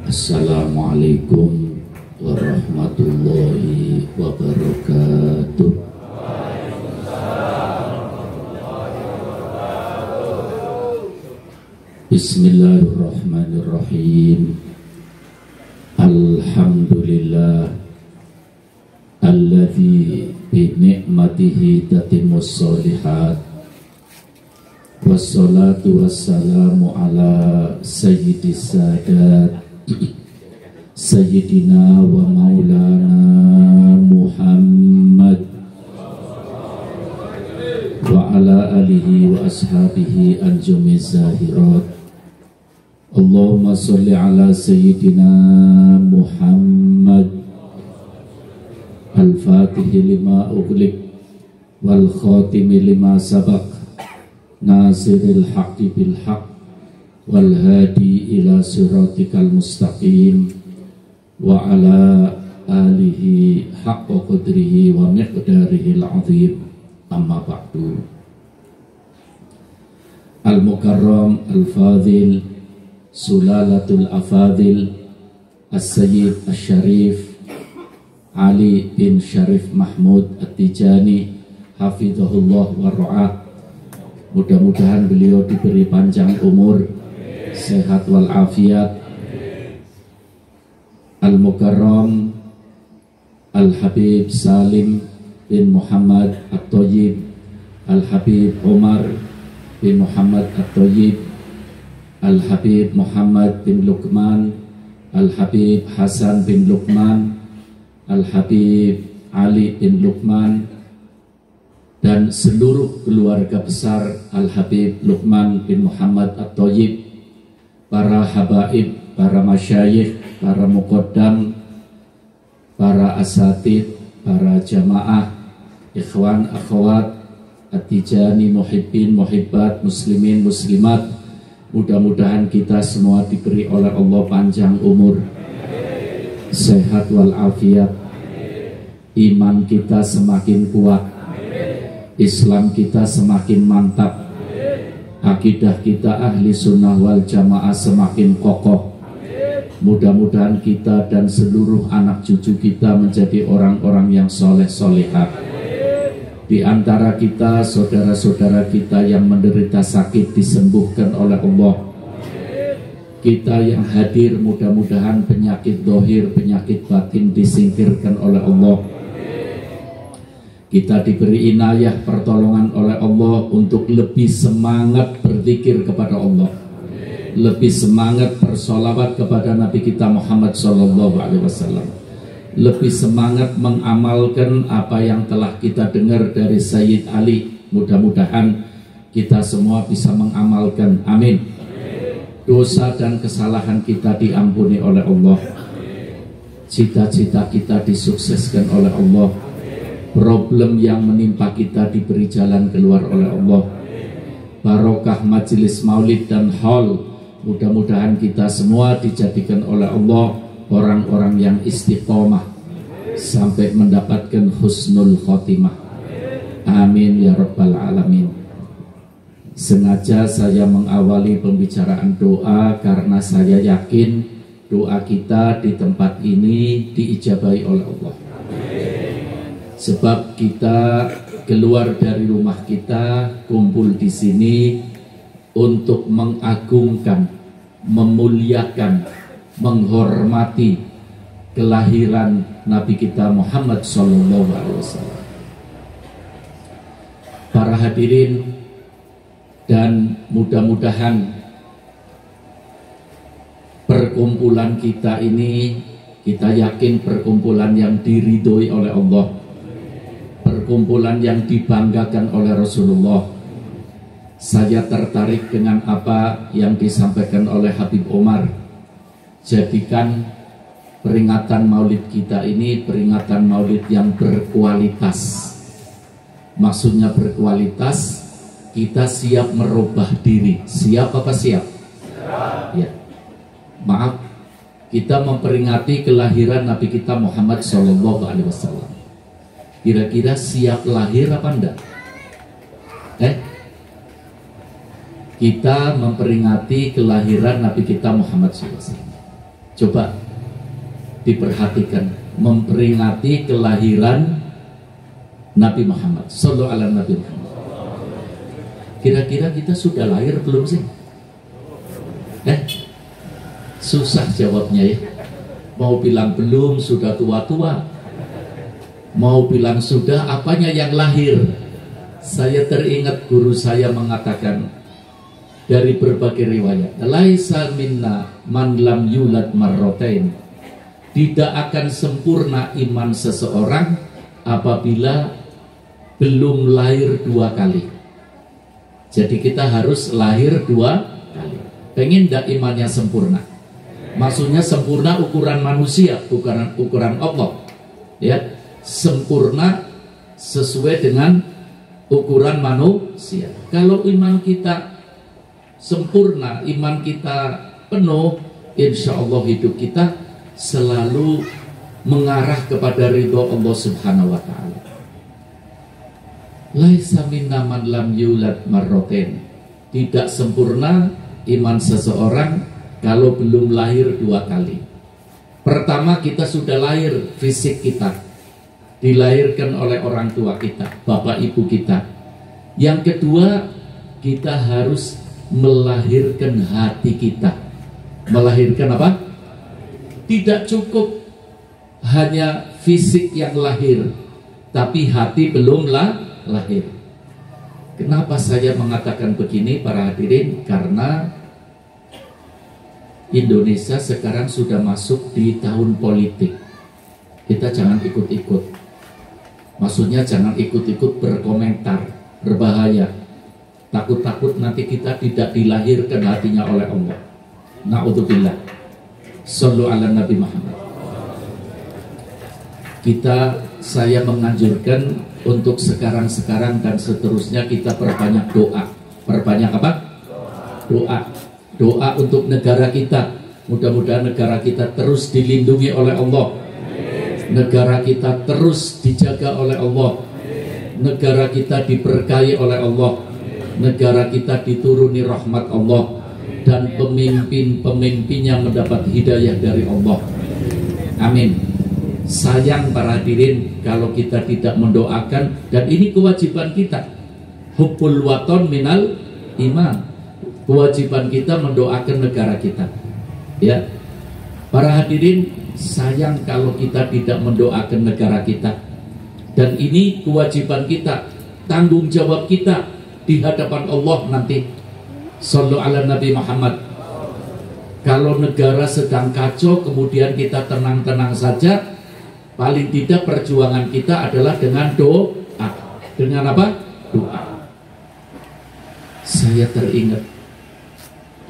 Assalamualaikum warahmatullahi wabarakatuh. Bismillahirrahmanirrahim. Alhamdulillah alladzi bi ni'matihi tatimmus sholihat. Wassalatu wassalamu ala sayyidis sadat Sayyidina wa maulana Muhammad wa ala alihi wa ashabihi anjumiz zahirat. Allahumma sholli ala Sayyidina Muhammad al-fatihi lima ughliq wal khatimi lima sabaq nasiril haqqi bil haqq wal hadi ila siratikal mustaqim wa ala alihi haqqa qadrihi wa miqdarihil azim. Amma ba'du. Al-mukarram al-fadhil sulalatul afadhil as-sayyid as-syarif Ali bin Syarif Mahmud At-Tijani hafizahullah wa ra'ah. Mudah-mudahan beliau diberi panjang umur, sehat wal afiat. Al-Mukarram Al-Habib Salim bin Muhammad At-Thayyib, Al-Habib Umar bin Muhammad At-Thayyib, Al-Habib Muhammad bin Luqman, Al-Habib Hasan bin Luqman, Al-Habib Ali bin Luqman, dan seluruh keluarga besar Al-Habib Luqman bin Muhammad At-Thayyib, para habaib, para masyayikh, para muqaddam, para asatid, para jamaah, ikhwan, akhwat, at-tijani, muhibbin, muhibbat, muslimin, muslimat. Mudah-mudahan kita semua diberi oleh Allah panjang umur, sehat wal afiat, iman kita semakin kuat, Islam kita semakin mantap, akidah kita ahli sunnah wal jamaah semakin kokoh. Mudah-mudahan kita dan seluruh anak cucu kita menjadi orang-orang yang soleh solehah. Di antara kita, saudara-saudara kita yang menderita sakit disembuhkan oleh Allah. Kita yang hadir, mudah-mudahan penyakit dohir, penyakit batin disingkirkan oleh Allah. Kita diberi inayah pertolongan oleh Allah untuk lebih semangat berzikir kepada Allah, lebih semangat bersolawat kepada Nabi kita Muhammad SAW, lebih semangat mengamalkan apa yang telah kita dengar dari Sayyid Ali. Mudah-mudahan kita semua bisa mengamalkan. Amin. Dosa dan kesalahan kita diampuni oleh Allah, cita-cita kita disukseskan oleh Allah, problem yang menimpa kita diberi jalan keluar oleh Allah. Barokah majelis maulid dan haul, mudah-mudahan kita semua dijadikan oleh Allah orang-orang yang istiqomah sampai mendapatkan husnul khotimah. Amin ya rabbal alamin. Sengaja saya mengawali pembicaraan doa karena saya yakin doa kita di tempat ini diijabahi oleh Allah. Sebab kita keluar dari rumah kita, kumpul di sini untuk mengagungkan, memuliakan, menghormati kelahiran Nabi kita Muhammad SAW. Para hadirin, dan mudah-mudahan perkumpulan kita ini, kita yakin perkumpulan yang diridhoi oleh Allah, perkumpulan yang dibanggakan oleh Rasulullah. Saya tertarik dengan apa yang disampaikan oleh Habib Umar. Jadikan peringatan maulid kita ini peringatan maulid yang berkualitas. Maksudnya berkualitas, kita siap merubah diri. Siap apa siap? Ya. Maaf, kita memperingati kelahiran Nabi kita Muhammad SAW. Kira-kira siap lahir apa enggak? Kita memperingati kelahiran Nabi kita Muhammad SAW. Coba diperhatikan, memperingati kelahiran Nabi Muhammad sallallahu alaihi wasallam. Kira-kira kita sudah lahir belum sih? Susah jawabnya ya. Mau bilang belum, sudah tua-tua. Mau bilang sudah, apanya yang lahir? Saya teringat guru saya mengatakan dari berbagai riwayat, laisa minna man lam yulad marrotain. Tidak akan sempurna iman seseorang apabila belum lahir 2 kali. Jadi kita harus lahir 2 kali. Pengen tidak imannya sempurna? Maksudnya sempurna ukuran manusia, bukan ukuran Allah. Ya, sempurna sesuai dengan ukuran manusia. Kalau iman kita sempurna, iman kita penuh, insya Allah hidup kita selalu mengarah kepada ridho Allah Subhanahu wa ta'ala. Laisa minna man lam yulad marrotain. Tidak sempurna iman seseorang kalau belum lahir 2 kali. Pertama, kita sudah lahir, fisik kita dilahirkan oleh orang tua kita, bapak ibu kita. Yang kedua, kita harus melahirkan hati kita. Melahirkan apa? Tidak cukup hanya fisik yang lahir, tapi hati belum lahir. Kenapa saya mengatakan begini para hadirin? Karena Indonesia sekarang sudah masuk di tahun politik. Kita jangan ikut-ikut. Maksudnya jangan ikut-ikut berkomentar, berbahaya. Takut-takut nanti kita tidak dilahirkan hatinya oleh Allah. Na'udzubillah. Sallu ala Nabi Muhammad. Saya menganjurkan untuk sekarang dan seterusnya kita perbanyak doa. Perbanyak apa? Doa. Doa untuk negara kita. Mudah-mudahan negara kita terus dilindungi oleh Allah. Negara kita terus dijaga oleh Allah. Negara kita diberkahi oleh Allah. Negara kita dituruni rahmat Allah. Dan pemimpin-pemimpinnya mendapat hidayah dari Allah. Amin. Sayang para hadirin kalau kita tidak mendoakan, dan ini kewajiban kita. Hubbul waton minal iman. Kewajiban kita mendoakan negara kita. Ya, para hadirin, sayang kalau kita tidak mendoakan negara kita. Dan ini kewajiban kita, tanggung jawab kita di hadapan Allah nanti. Sallu ala Nabi Muhammad. Kalau negara sedang kacau kemudian kita tenang-tenang saja, paling tidak perjuangan kita adalah dengan doa. Dengan apa? Doa. Saya teringat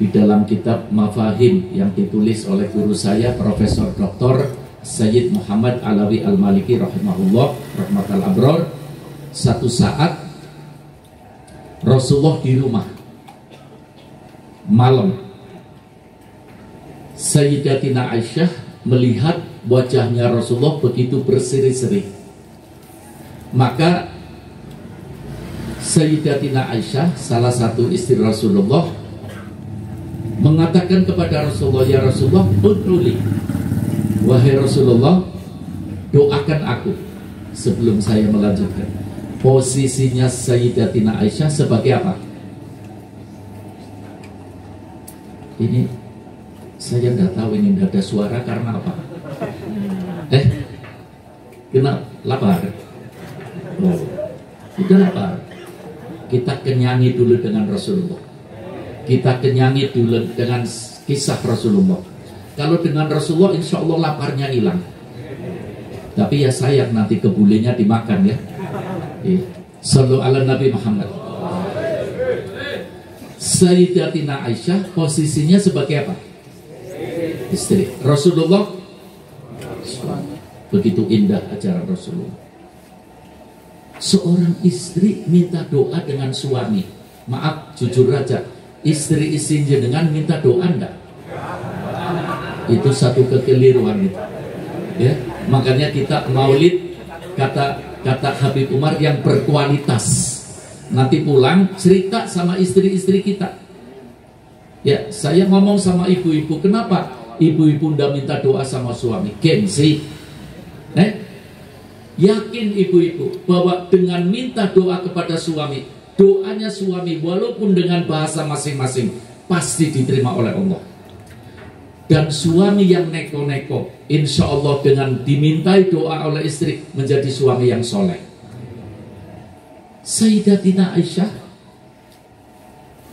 di dalam kitab Mafahim yang ditulis oleh guru saya Profesor Dr. Sayyid Muhammad Alawi Al-Maliki rahimahullah rahmatal abror. Satu saat Rasulullah di rumah malam, Sayyidatina Aisyah melihat wajahnya Rasulullah begitu berseri-seri. Maka Sayyidatina Aisyah, salah satu istri Rasulullah, mengatakan kepada Rasulullah, ya Rasulullah, ud'uli, wahai Rasulullah, doakan aku. Sebelum saya melanjutkan, posisinya Sayyidatina Aisyah sebagai apa? Ini saya nggak tahu, ini nggak ada suara karena apa? Kena lapar? Oh, itu lapar. Kita kenyangi dulu dengan Rasulullah. Kita kenyangi dulu dengan kisah Rasulullah. Kalau dengan Rasulullah, insya Allah laparnya hilang. Tapi ya sayang nanti kebulenya dimakan ya. Sallu ala Nabi Muhammad. Sayyidatina Aisyah posisinya sebagai apa? Istri. Rasulullah, begitu indah ajaran Rasulullah. Seorang istri minta doa dengan suami. Maaf, jujur aja, istri jenengan minta doa enggak? Itu satu kekeliruan itu. Ya, makanya kita maulid, kata Habib Umar, yang berkualitas. Nanti pulang cerita sama istri-istri kita. Ya, saya ngomong sama ibu-ibu, kenapa? Ibu-ibu ndak minta doa sama suami, gengsi. Yakin ibu-ibu bahwa dengan minta doa kepada suami, doanya suami walaupun dengan bahasa masing-masing pasti diterima oleh Allah. Dan suami yang neko-neko, insya Allah dengan dimintai doa oleh istri menjadi suami yang soleh. Sayyidatina Aisyah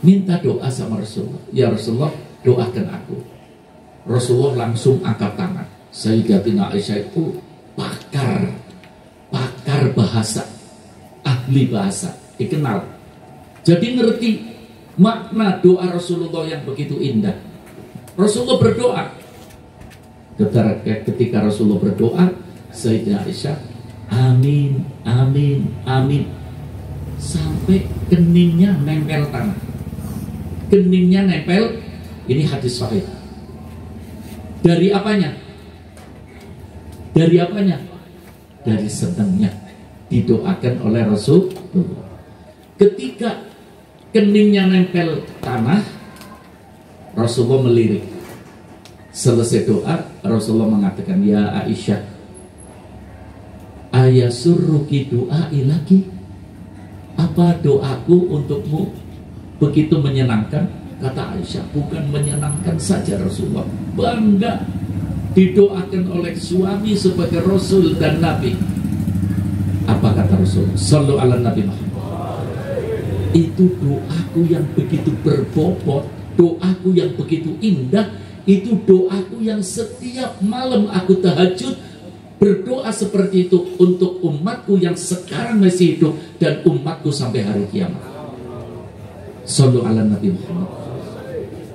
minta doa sama Rasulullah, ya Rasulullah doakan aku. Rasulullah langsung angkat tangan. Sayyidatina Aisyah itu pakar bahasa, ahli bahasa, dikenal. Jadi ngerti makna doa Rasulullah yang begitu indah. Rasulullah berdoa. Ketika Rasulullah berdoa, Sayyidatina Aisyah, amin, amin, amin, sampai keningnya nempel tanah. Keningnya nempel. Ini hadis sahih. Dari apanya? Dari apanya? Dari senangnya didoakan oleh Rasulullah. Ketika keningnya nempel tanah, Rasulullah melirik. Selesai doa, Rasulullah mengatakan, ya Aisyah, ayasurruki du'ai lagi? Apa doaku untukmu begitu menyenangkan? Kata Aisyah, bukan menyenangkan saja Rasulullah, bangga didoakan oleh suami sebagai Rasul dan Nabi. Apa kata Rasul? Sallu ala Nabi Muhammad. Itu doaku yang begitu berbobot, doaku yang begitu indah, itu doaku yang setiap malam aku tahajud berdoa seperti itu untuk umatku yang sekarang masih hidup dan umatku sampai hari kiamat. Sallu ala Nabi Muhammad.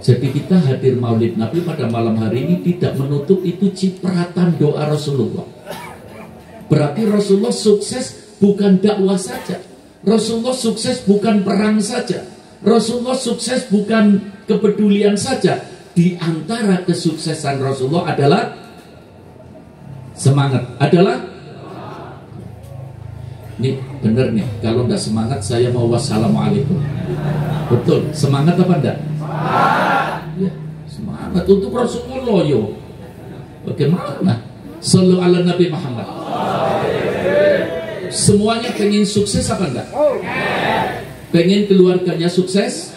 Jadi kita hadir maulid Nabi pada malam hari ini tidak menutup itu cipratan doa Rasulullah. Berarti Rasulullah sukses bukan dakwah saja, Rasulullah sukses bukan perang saja, Rasulullah sukses bukan kepedulian saja. Di antara kesuksesan Rasulullah adalah semangat. Adalah ini bener nih, kalau nggak semangat saya mau wassalamualaikum. Betul, semangat apa enggak? Ya, semangat untuk Rasulullah yo. Bagaimana? Sallu ala Nabi Muhammad. Semuanya pengen sukses apa enggak? Pengen keluarganya sukses?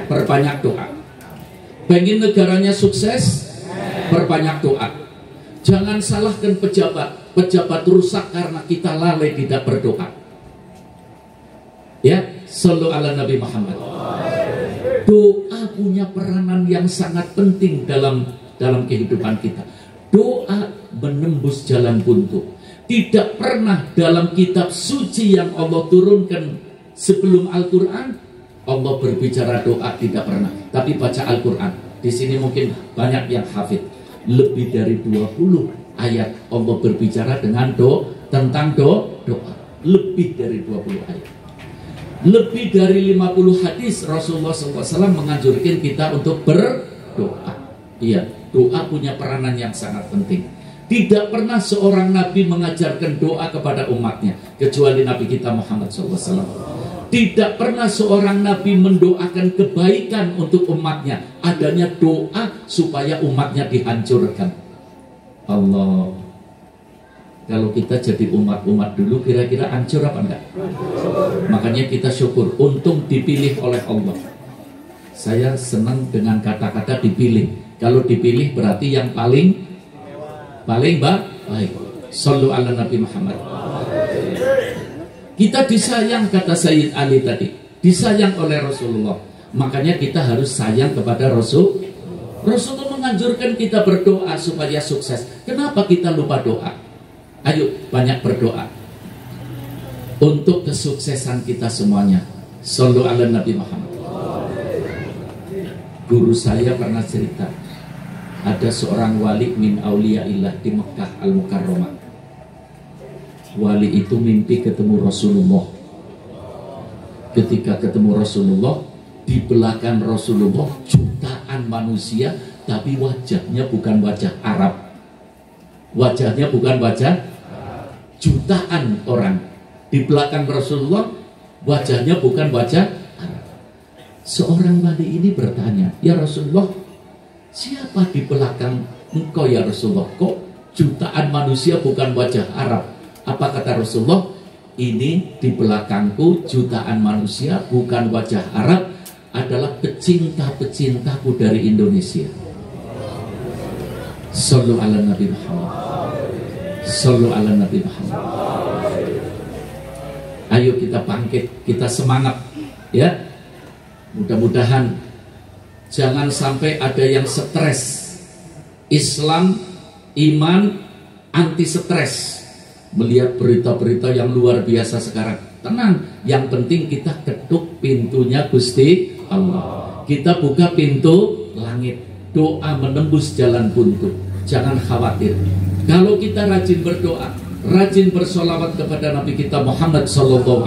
Perbanyak doa. Pengen negaranya sukses? Perbanyak doa. Jangan salahkan pejabat. Pejabat rusak karena kita lalai tidak berdoa. Ya, sallu ala Nabi Muhammad. Doa punya peranan yang sangat penting dalam kehidupan kita. Doa menembus jalan buntu. Tidak pernah dalam kitab suci yang Allah turunkan sebelum Al-Quran Allah berbicara doa, tidak pernah. Tapi baca Al-Quran, di sini mungkin banyak yang hafid. Lebih dari 20 ayat Allah berbicara dengan tentang doa. Lebih dari 20 ayat. Lebih dari 50 hadis Rasulullah SAW menganjurkan kita untuk berdoa. Iya, doa punya peranan yang sangat penting. Tidak pernah seorang Nabi mengajarkan doa kepada umatnya kecuali Nabi kita Muhammad SAW. Tidak pernah seorang Nabi mendoakan kebaikan untuk umatnya. Adanya doa supaya umatnya dihancurkan. Allah. Kalau kita jadi umat-umat dulu kira-kira hancur apa enggak? Makanya kita syukur, untung dipilih oleh Allah. Saya senang dengan kata-kata dipilih. Kalau dipilih berarti yang paling baik. Sallu ala Nabi Muhammad. Kita disayang, kata Sayyid Ali tadi, disayang oleh Rasulullah. Makanya kita harus sayang kepada Rasul. Rasulullah menganjurkan kita berdoa supaya sukses. Kenapa kita lupa doa? Ayo banyak berdoa untuk kesuksesan kita semuanya. Sallu ala Nabi Muhammad. Guru saya pernah cerita, ada seorang wali min auliyaillah di Mekah Al-Mukarramah. Wali itu mimpi ketemu Rasulullah. Ketika ketemu Rasulullah, di belakang Rasulullah jutaan manusia, tapi wajahnya bukan wajah Arab. Wajahnya bukan wajah, jutaan orang di belakang Rasulullah, wajahnya bukan wajah Arab. Seorang wali ini bertanya, ya Rasulullah, siapa di belakang engkau ya Rasulullah? Kok jutaan manusia bukan wajah Arab? Apa kata Rasulullah? Ini di belakangku jutaan manusia bukan wajah Arab, adalah pecinta-pecintaku dari Indonesia. Sallu ala Nabi Muhammad. Sallu ala Nabi Muhammad. Ayo kita bangkit, kita semangat, ya. Mudah-mudahan jangan sampai ada yang stres. Islam, iman, anti stres. Melihat berita-berita yang luar biasa sekarang. Tenang, yang penting kita ketuk pintunya Gusti Allah. Kita buka pintu langit. Doa menembus jalan buntu. Jangan khawatir. Kalau kita rajin berdoa, rajin bersolawat kepada Nabi kita Muhammad SAW,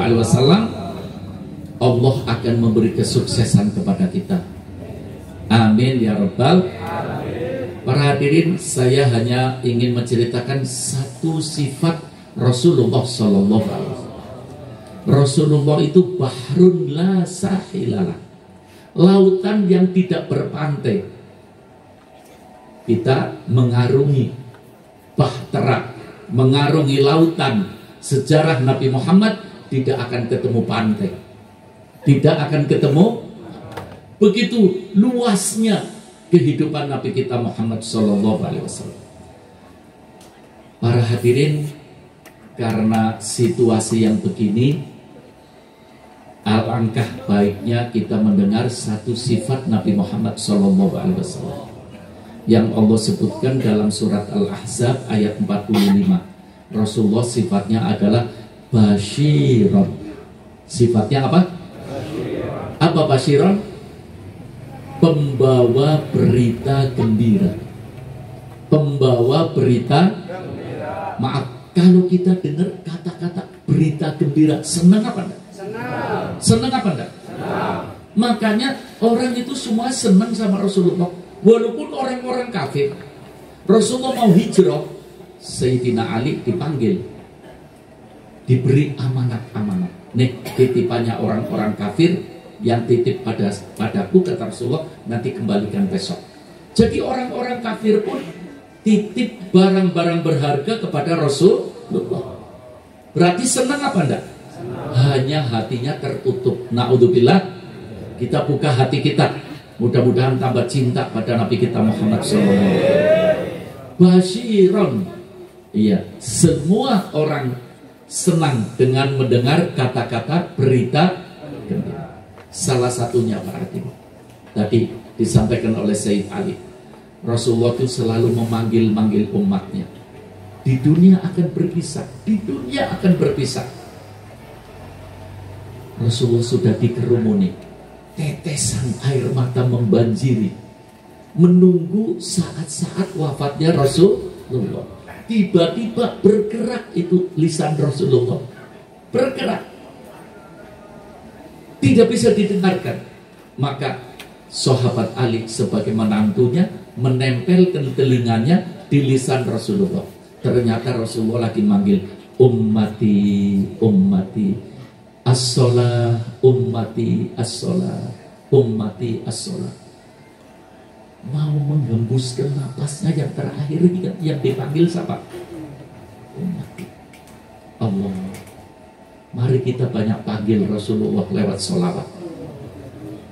Allah akan memberi kesuksesan kepada kita. Amin ya Rabbal. Para hadirin, saya hanya ingin menceritakan satu sifat Rasulullah SAW. Rasulullah itu bahrun la sahilalah, lautan yang tidak berpantai. Kita mengarungi bahtera, mengarungi lautan. Sejarah Nabi Muhammad tidak akan ketemu pantai, tidak akan ketemu. Begitu luasnya kehidupan Nabi kita Muhammad SAW. Para hadirin, karena situasi yang begini, alangkah baiknya kita mendengar satu sifat Nabi Muhammad SAW yang Allah sebutkan dalam surat Al-Ahzab ayat 45. Rasulullah sifatnya adalah basyiron. Sifatnya apa? Apa basyiron? Pembawa berita gembira. Pembawa berita gembira. Maaf, kalau kita dengar kata-kata berita gembira, senang apa enggak? Senang. Senang apa enggak? Senang. Makanya orang itu semua senang sama Rasulullah. Walaupun orang-orang kafir. Rasulullah mau hijrah, Sayyidina Ali dipanggil, diberi amanat-amanat. Nih titipannya orang-orang kafir yang titip padaku, kata Rasulullah, nanti kembalikan besok. Jadi orang-orang kafir pun titip barang-barang berharga kepada Rasulullah. Berarti senang apa enggak? Senang. Hanya hatinya tertutup. Na'udzubillah. Kita buka hati kita. Mudah-mudahan tambah cinta pada Nabi kita Muhammad SAW. Basyiron. Iya, semua orang senang dengan mendengar kata-kata berita gembira. Salah satunya berarti tadi disampaikan oleh Sayyid Ali, Rasulullah itu selalu memanggil-manggil umatnya. Di dunia akan berpisah, di dunia akan berpisah. Rasulullah sudah dikerumuni, tetesan air mata membanjiri, menunggu saat-saat wafatnya Rasulullah. Tiba-tiba bergerak itu lisan Rasulullah, bergerak. Tidak bisa didengarkan. Maka sahabat Ali sebagai menantunya menempelkan telinganya di lisan Rasulullah. Ternyata Rasulullah lagi manggil, ummati, ummati, as-sholah, ummati, as-sholah, ummati, as-sholah. Mau menghembuskan napasnya yang terakhir, yang dipanggil siapa? Ummati. Allah. Mari kita banyak panggil Rasulullah lewat sholawat,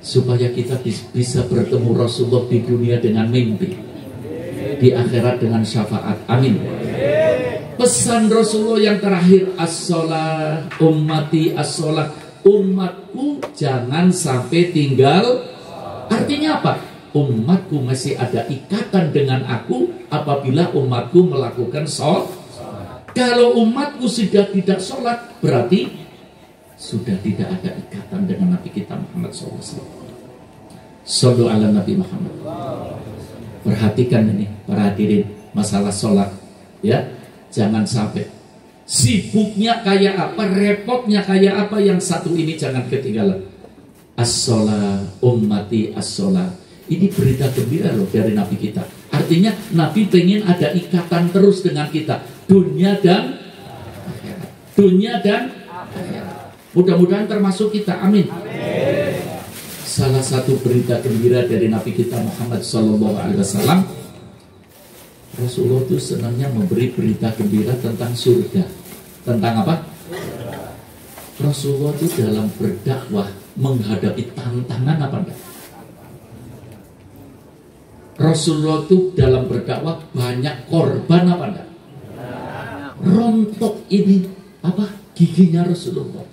supaya kita bisa bertemu Rasulullah di dunia dengan mimpi, di akhirat dengan syafaat. Amin. Pesan Rasulullah yang terakhir, as-sholah, ummati as-sholah, umatku jangan sampai tinggal. Artinya apa? Umatku masih ada ikatan dengan aku apabila umatku melakukan sholat. Kalau umatku sudah tidak sholat, berarti sudah tidak ada ikatan dengan Nabi kita Muhammad SAW. Sallu ala Nabi Muhammad. Perhatikan ini para hadirin, masalah sholat, ya. Jangan sampai sibuknya kayak apa, repotnya kayak apa, yang satu ini jangan ketinggalan. As-sholah, ummati as-sholah. Ini berita gembira loh dari Nabi kita. Artinya Nabi pengen ada ikatan terus dengan kita, dunia dan akhirat. Dunia dan akhirat. Mudah-mudahan termasuk kita. Amin. salah satu berita gembira dari Nabi kita Muhammad SAW, Rasulullah itu senangnya memberi berita gembira tentang surga. Tentang apa? Rasulullah itu dalam berdakwah menghadapi tantangan apa enggak? Rasulullah itu dalam berdakwah banyak korban apa enggak? Rontok ini apa? Giginya Rasulullah.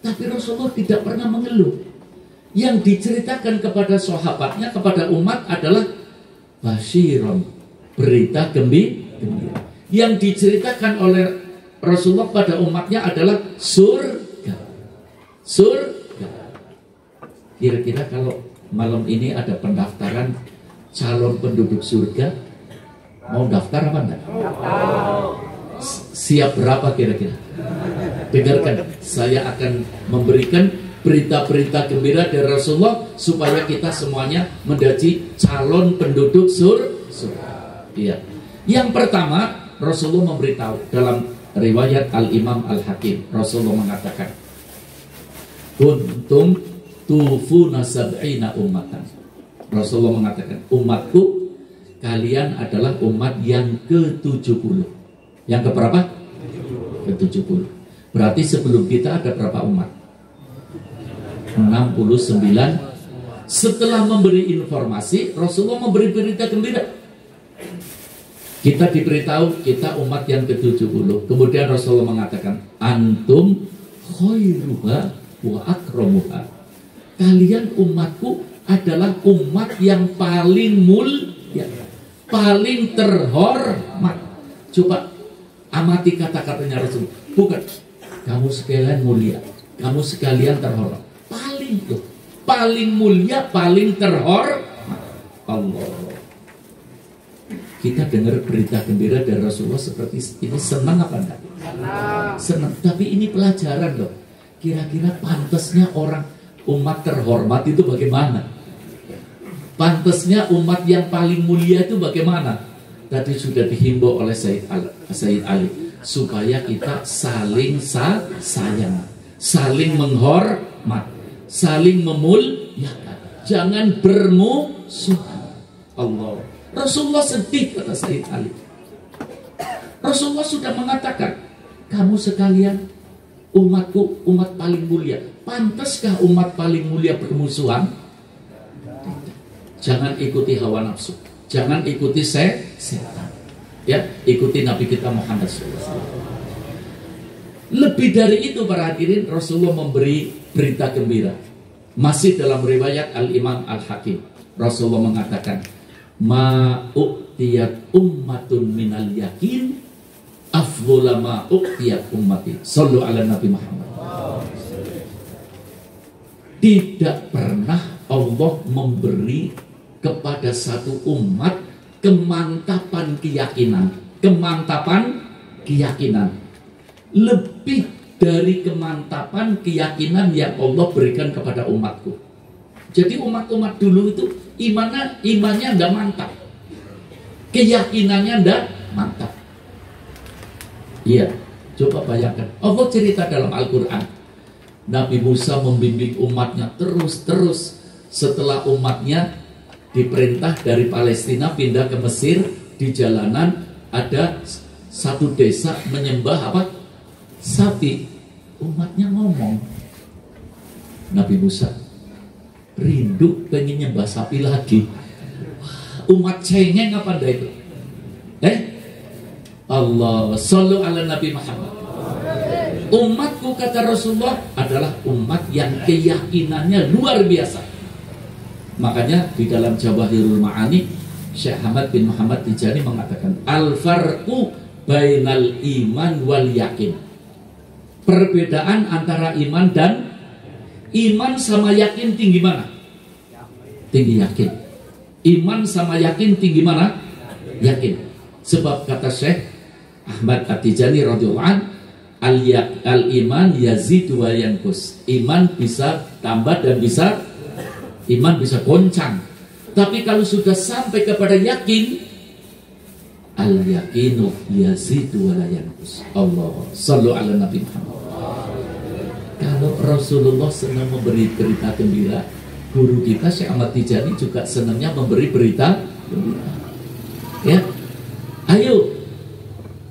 Tapi Rasulullah tidak pernah mengeluh. Yang diceritakan kepada sahabatnya, kepada umat adalah basyiron, berita gembira. Yang diceritakan oleh Rasulullah pada umatnya adalah surga. Kira-kira kalau malam ini ada pendaftaran calon penduduk surga, mau daftar apa enggak? Siap berapa kira-kira? Dengarkan, saya akan memberikan berita-berita gembira dari Rasulullah supaya kita semuanya menjadi calon penduduk surga. Iya. Yang pertama, Rasulullah memberitahu dalam riwayat Al-Imam Al-Hakim, Rasulullah mengatakan, kuntum tufuna sab'ina ummatan. Rasulullah mengatakan, umatku, kalian adalah umat yang ke-70. Yang keberapa? Ke-70. Berarti sebelum kita ada berapa umat? 69. Setelah memberi informasi, Rasulullah memberi berita gembira. Kita diberitahu kita umat yang ke-70. Kemudian Rasulullah mengatakan, antum khairuha wa akramuha. Kalian umatku adalah umat yang paling mulia, paling terhormat. Coba amati kata-katanya Rasulullah. Bukan kamu sekalian mulia, kamu sekalian terhormat. Paling mulia, paling terhormat. Allah. Kita dengar berita gembira dari Rasulullah seperti ini, senang apa enggak? Senang. Tapi ini pelajaran loh. Kira-kira pantasnya orang umat terhormat itu bagaimana? Pantasnya umat yang paling mulia itu bagaimana? Tadi sudah dihimbau oleh Sayyid Ali supaya kita saling sayang, saling menghormat, saling memuliakan, jangan bermusuhan. Allah. Rasulullah sedih, kata Sayyid Ali. Rasulullah sudah mengatakan, kamu sekalian umatku, umat paling mulia. Pantaskah umat paling mulia bermusuhan? Jangan ikuti hawa nafsu, jangan ikuti setan. Ya, ikuti Nabi kita Muhammad SAW. Lebih dari itu para hadirin, Rasulullah memberi berita gembira. Masih dalam riwayat Al-Imam Al-Hakim, Rasulullah mengatakan, ma'u'tiyat ummatun minal yakin afdhula ma'u'tiyat ummati. Sallu ala Nabi Muhammad. Tidak pernah Allah memberi kepada satu umat kemantapan keyakinan lebih dari kemantapan keyakinan yang Allah berikan kepada umatku. Jadi umat-umat dulu itu imannya nggak mantap, keyakinannya nggak mantap. Iya, coba bayangkan. Allah cerita dalam Al-Quran, Nabi Musa membimbing umatnya terus setelah umatnya diperintah dari Palestina pindah ke Mesir. Di jalanan ada satu desa menyembah apa? Sapi. Umatnya ngomong, Nabi Musa rindu pengen nyembah sapi lagi. Umat cengeng apa anda itu? Allah, sallu ala Nabi Muhammad. Umatku, kata Rasulullah, adalah umat yang keyakinannya luar biasa. Makanya di dalam Jawahirul Ma'ani, Syekh Ahmad bin Muhammad Tijani mengatakan, al-farqu bainal iman wal yakin. Perbedaan antara iman dan iman sama yakin tinggi mana? Tinggi yakin. Iman sama yakin tinggi mana? Yakin. Sebab kata Syekh Ahmad At-Tijani radhiyallahu an, al-iman yazidu wa yanqus. Iman bisa tambah dan iman bisa goncang. Tapi kalau sudah sampai kepada yakin, al-yakinu yazidu wa la yanqus. Allah, sallu ala Nabi Muhammad. Kalau Rasulullah senang memberi berita gembira, Guru kita Syekh Ahmad Tijani juga senangnya memberi berita gembira. Ya, ayo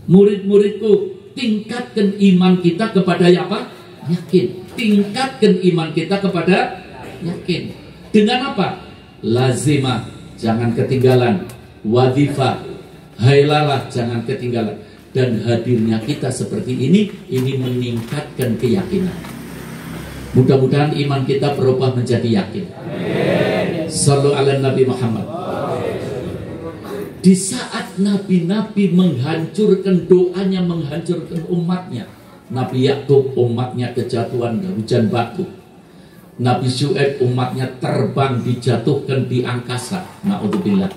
murid-muridku, tingkatkan iman kita kepada apa? Yakin. Tingkatkan iman kita kepada yakin. Dengan apa? Lazimah, jangan ketinggalan. Wadifah, hailalah, jangan ketinggalan. Dan hadirnya kita seperti ini meningkatkan keyakinan. Mudah-mudahan iman kita berubah menjadi yakin. Sallu ala Nabi Muhammad. Di saat nabi-nabi menghancurkan doanya, menghancurkan umatnya. Nabi Yakub umatnya kejatuhan hujan batu. Nabi Syuaib umatnya terbang dijatuhkan di angkasa. Na'udzubillah.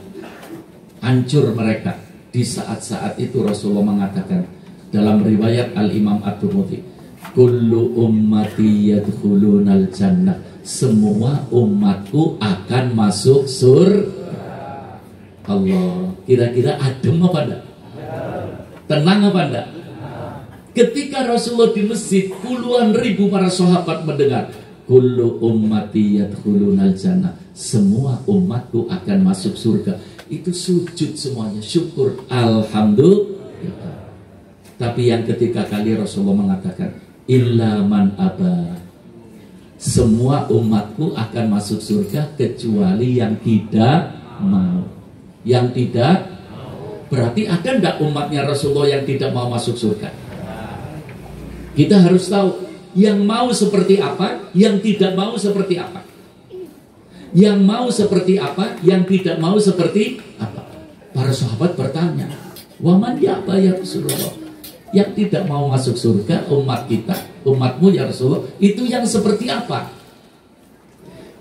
Hancur mereka. Di saat-saat itu Rasulullah mengatakan dalam riwayat Al-Imam At-Tirmidzi, kullu ummati yadkhulunal jannah. Semua umatku akan masuk surga. Allah, kira-kira adem apa enggak? Tenang apa enggak? Ketika Rasulullah di masjid, puluhan ribu para sahabat mendengar, kullu ummati yadkhulunal jannah. Semua umatku akan masuk surga. Itu sujud semuanya, syukur, alhamdulillah. Tapi yang ketiga kali Rasulullah mengatakan, illa man aba. Semua umatku akan masuk surga kecuali yang tidak mau. Yang tidak, berarti ada enggak umatnya Rasulullah yang tidak mau masuk surga? Kita harus tahu yang mau seperti apa, yang tidak mau seperti apa. Yang mau seperti apa, yang tidak mau seperti apa. Para sahabat bertanya, waman ya apa ya Rasulullah? Yang tidak mau masuk surga umat kita, umatmu ya Rasulullah, itu yang seperti apa?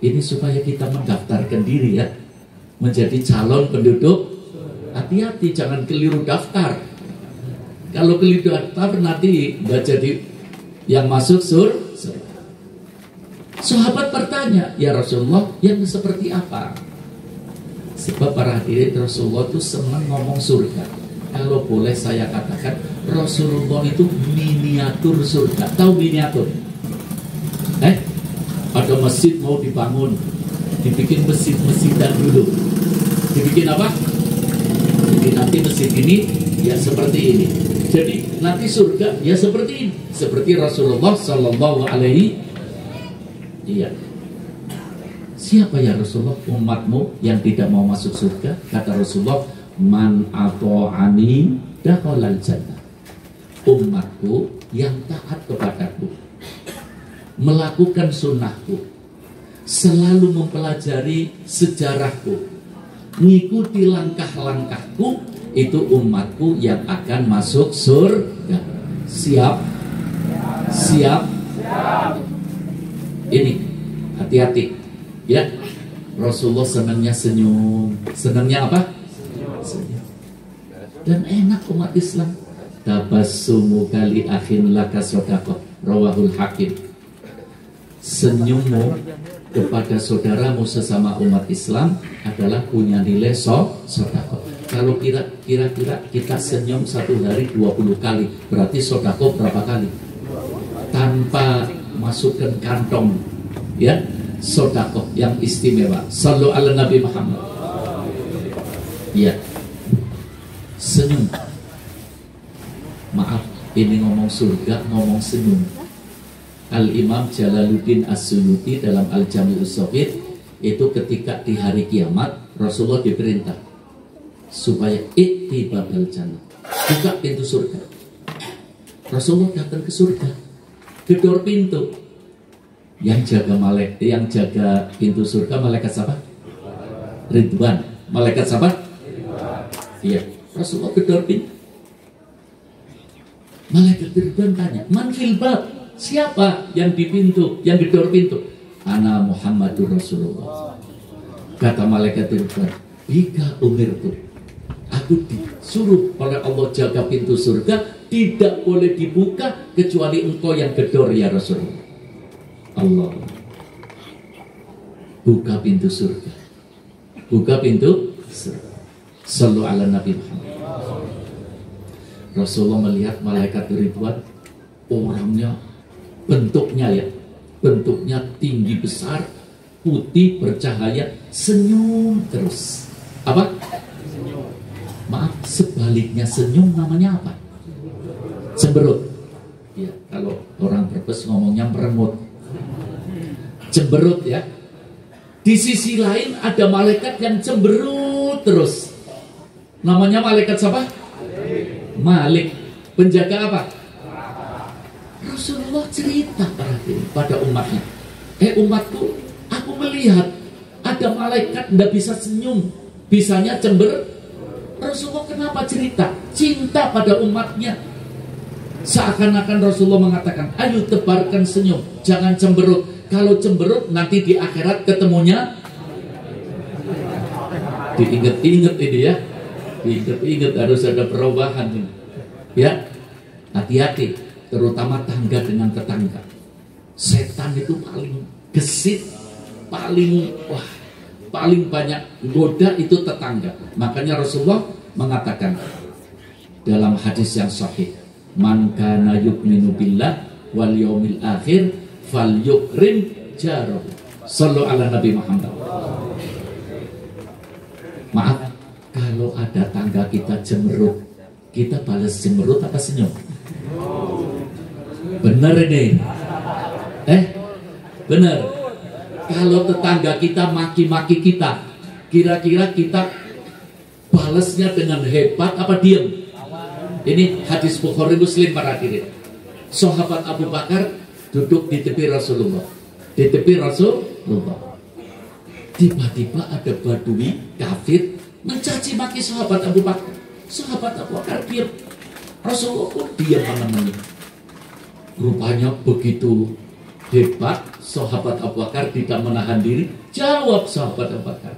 Ini supaya kita mendaftarkan diri ya, menjadi calon penduduk. Hati-hati, jangan keliru daftar. Kalau keliru daftar nanti nggak jadi yang masuk surga. Sahabat bertanya, ya Rasulullah, yang seperti apa? Sebab para hadirin, Rasulullah itu senang ngomong surga. Kalau boleh saya katakan, Rasulullah itu miniatur surga. Tahu miniatur? Ada masjid mau dibangun, dibikin masjid-masjidan dulu. Dibikin apa? Jadi nanti masjid ini ya seperti ini. Jadi nanti surga ya seperti ini. Seperti Rasulullah Sallallahu Alaihi. Iya. Siapa ya Rasulullah umatmu yang tidak mau masuk surga? Kata Rasulullah, man ato'ani dakhalal jannah. Umatku yang taat kepadaku, melakukan sunnahku, selalu mempelajari sejarahku, mengikuti langkah-langkahku, itu umatku yang akan masuk surga. Siap? Siap? Ini hati-hati ya. Rasulullah senangnya senyum. Senangnya apa? Senyum. Dan enak umat Islam. Tabassumu kali akhin laka sodaqah. Rawahul Hakim. Senyummu kepada saudaramu sesama umat Islam adalah punya nilai sodaqah. Kalau kira-kira kita senyum satu hari 20 kali, berarti sodaqah berapa kali? Tanpa masukkan kantong ya, sedekah yang istimewa. Sallu ala Nabi Muhammad. Ya, senyum. Maaf, ini ngomong surga, ngomong senyum. Al-Imam Jalaluddin As-Suyuti dalam Al-Jami'us Shaghir itu ketika di hari kiamat Rasulullah diperintah supaya ittibabal jannah, buka pintu surga. Rasulullah datang ke surga, gedor pintu. Yang jaga pintu surga malaikat siapa? Ridwan. Malaikat siapa? Iya. Rasulullah gedor pintu. Malaikat Ridwan tanya, man fil bab? Siapa yang di pintu, yang gedor pintu? Ana Muhammadur Rasulullah. Kata malaikat Ridwan, bika umirtu, aku disuruh oleh Allah jaga pintu surga, tidak boleh dibuka kecuali engkau yang gedor ya Rasulullah. Allah, buka pintu surga, buka pintu surga. Sallu ala Nabi Muhammad. Rasulullah melihat malaikat Ridwan, orangnya bentuknya tinggi besar, putih, bercahaya, senyum terus. Apa? Maaf, sebaliknya senyum namanya apa? Cemberut. Ya, kalau orang Brebes ngomongnya merengut. Cemberut ya. Di sisi lain ada malaikat yang cemberut terus. Namanya malaikat siapa? Malik. Penjaga apa? Rasulullah cerita pada umatnya. Umatku, aku melihat ada malaikat tidak bisa senyum, bisanya cemberut. Rasulullah kenapa cerita? Cinta pada umatnya. Seakan-akan Rasulullah mengatakan, ayo tebarkan senyum, jangan cemberut. Kalau cemberut nanti di akhirat ketemunya. Diingat-ingat ini ya. Diingat-ingat harus ada perubahan ini. Ya, hati-hati, terutama tangga dengan tetangga. Setan itu paling gesit, paling banyak goda itu tetangga. Makanya Rasulullah mengatakan dalam hadis yang sahih, man kana yu'minu billah wal yaumil akhir falyukrim jarahu. Sallu ala Nabi Muhammad. Maaf, kalau ada tangga kita cemberut, kita balas cemberut apa senyum? Benar ini? Benar. Kalau tetangga kita maki-maki kita, kira-kira kita balasnya dengan hebat apa diam? Ini hadis Bukhari Muslim para hadirin. Sahabat Abu Bakar duduk di tepi Rasulullah. Di tepi Rasulullah. Tiba-tiba ada badui kafir mencaci maki sahabat Abu Bakar. Sahabat Abu Bakar diam. Rasulullah pun diam menemani. Rupanya begitu hebat, sahabat Abu Bakar tidak menahan diri, jawab sahabat Abu Bakar.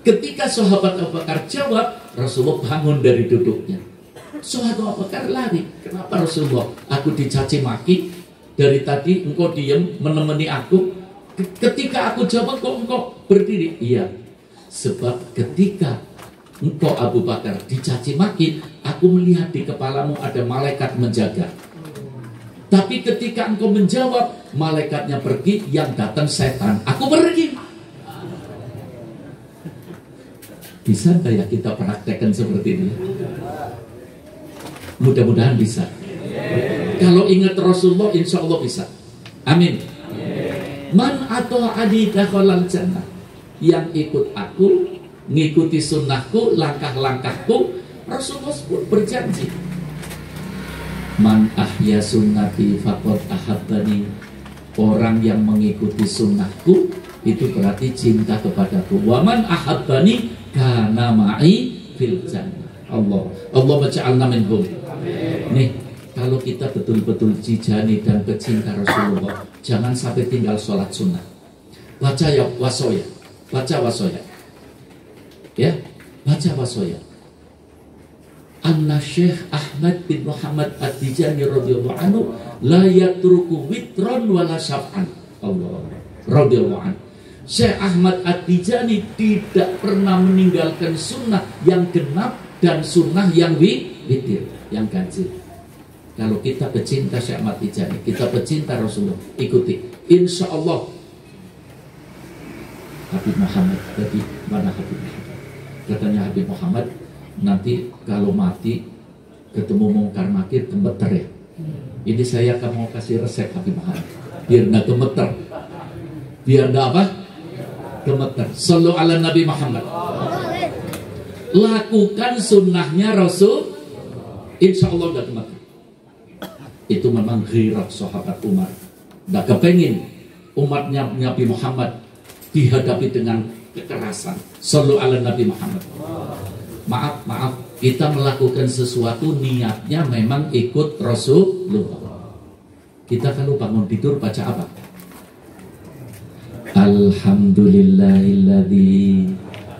Ketika sahabat Abu Bakar jawab, Rasulullah bangun dari duduknya. Sahabat Abu Bakar lari. Kenapa Rasulullah? Aku dicaci maki, dari tadi engkau diam menemani aku. Ketika aku jawab, kok engkau berdiri? Iya, sebab ketika engkau Abu Bakar dicaci maki, aku melihat di kepalamu ada malaikat menjaga. Tapi ketika engkau menjawab, malaikatnya pergi, yang datang setan. Aku pergi. Bisa nggak ya kita praktekkan seperti ini? Mudah-mudahan bisa. Kalau ingat Rasulullah, insya Allah bisa. Amin. Man atau adi dakhalal jannah. Yang ikut aku, ngikuti sunnahku, langkah-langkahku, Rasulullah pun berjanji. Man ahya sunnati faqad ahabbani. Orang yang mengikuti sunnahku itu berarti cinta kepadaku. Wa man ahabbani kana ma'i fil jannah. Allah ja'alna minhum. Nih, kalau kita betul-betul jijani dan pecinta Rasulullah, jangan sampai tinggal sholat sunnah. Baca ya wasoya. Baca wasoya. Ya, baca wasoya. Anna Syekh Ahmad bin Muhammad At-Tijani radhiyallahu anhu la yatruku witron wala syaf'an. Allah radhiyallahu anhu. Syekh Ahmad At-Tijani tidak pernah meninggalkan sunnah yang genap dan sunnah yang witir, yang ganjil. Kalau kita pecinta Syekh Ahmad Tijani, kita pecinta Rasulullah, ikuti. Insya Allah Habib Muhammad tadi, mana Habib Muhammad? Katanya Habib Muhammad, nanti kalau mati ketemu mungkar nakir gemeter ya. Ini saya akan mau kasih resep Habib Muhammad biar nggak gemeter, biar nggak apa gemeter. Sallu ala Nabi Muhammad. Lakukan sunnahnya Rasul, insya Allah nggak gemeter. Itu memang ghirah sahabat Umar. Nggak kepengin umatnya Nabi Muhammad dihadapi dengan kekerasan. Sallu ala Nabi Muhammad. Maaf, kita melakukan sesuatu niatnya memang ikut Rasulullah. Kita kalau bangun tidur baca apa? Alhamdulillahilladzi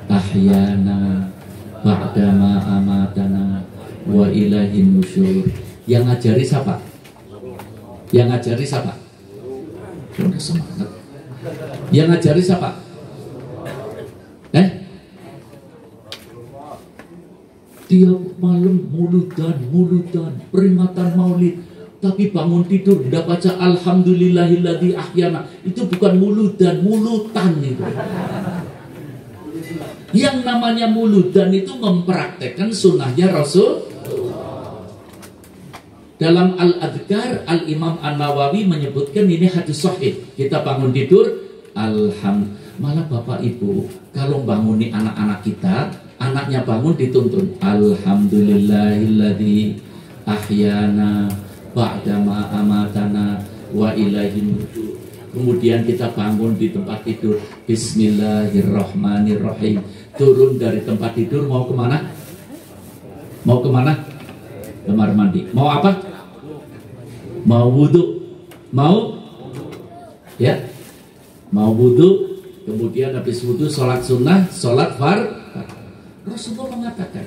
ahyana ba'dama amatana wa ilaihin nusyur. Yang ngajari siapa? Yang ngajari siapa? Udah semangat. Yang ngajari siapa? Tiap malam muludan, peringatan maulid. tapi bangun tidur udah baca alhamdulillahilladzi ahyana, itu bukan muludan, mulutan itu. Yang namanya muludan itu mempraktekkan sunnahnya Rasul. Dalam Al-Adhkar, Al-Imam An-Nawawi menyebutkan ini hadis sahih. Kita bangun tidur, malah Bapak Ibu, kalau banguni anak-anak kita, anaknya bangun dituntun alhamdulillahilladzi ahyana ba'dama amatana wa ilaihin nusyur. Kemudian kita bangun di tempat tidur, bismillahirrahmanirrahim. Turun dari tempat tidur mau kemana? Mau kemana? Kamar mandi. Mau apa? Mau wudhu, mau ya, mau wudhu, kemudian habis wudhu sholat sunnah, sholat fard. Rasulullah mengatakan,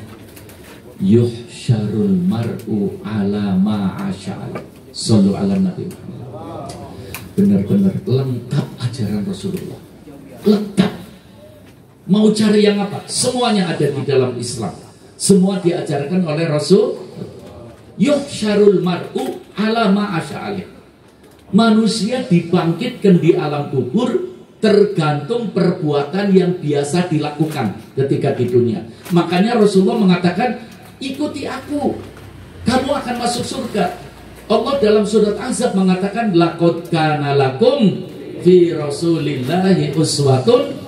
yuhsyarul mar'u ala ma'asya'al. Sallu ala Nabi Muhammad. Benar-benar lengkap ajaran Rasulullah, lengkap. Mau cari yang apa? Semuanya ada di dalam Islam. Semua diajarkan oleh Rasul. Yuhsyarul mar'u ala ma'asya'alih. Manusia dibangkitkan di alam kubur tergantung perbuatan yang biasa dilakukan ketika di dunia. Makanya Rasulullah mengatakan, ikuti aku, kamu akan masuk surga. Allah dalam surat Ahzab mengatakan, laqad kana lakum fi rasulillahi uswatun.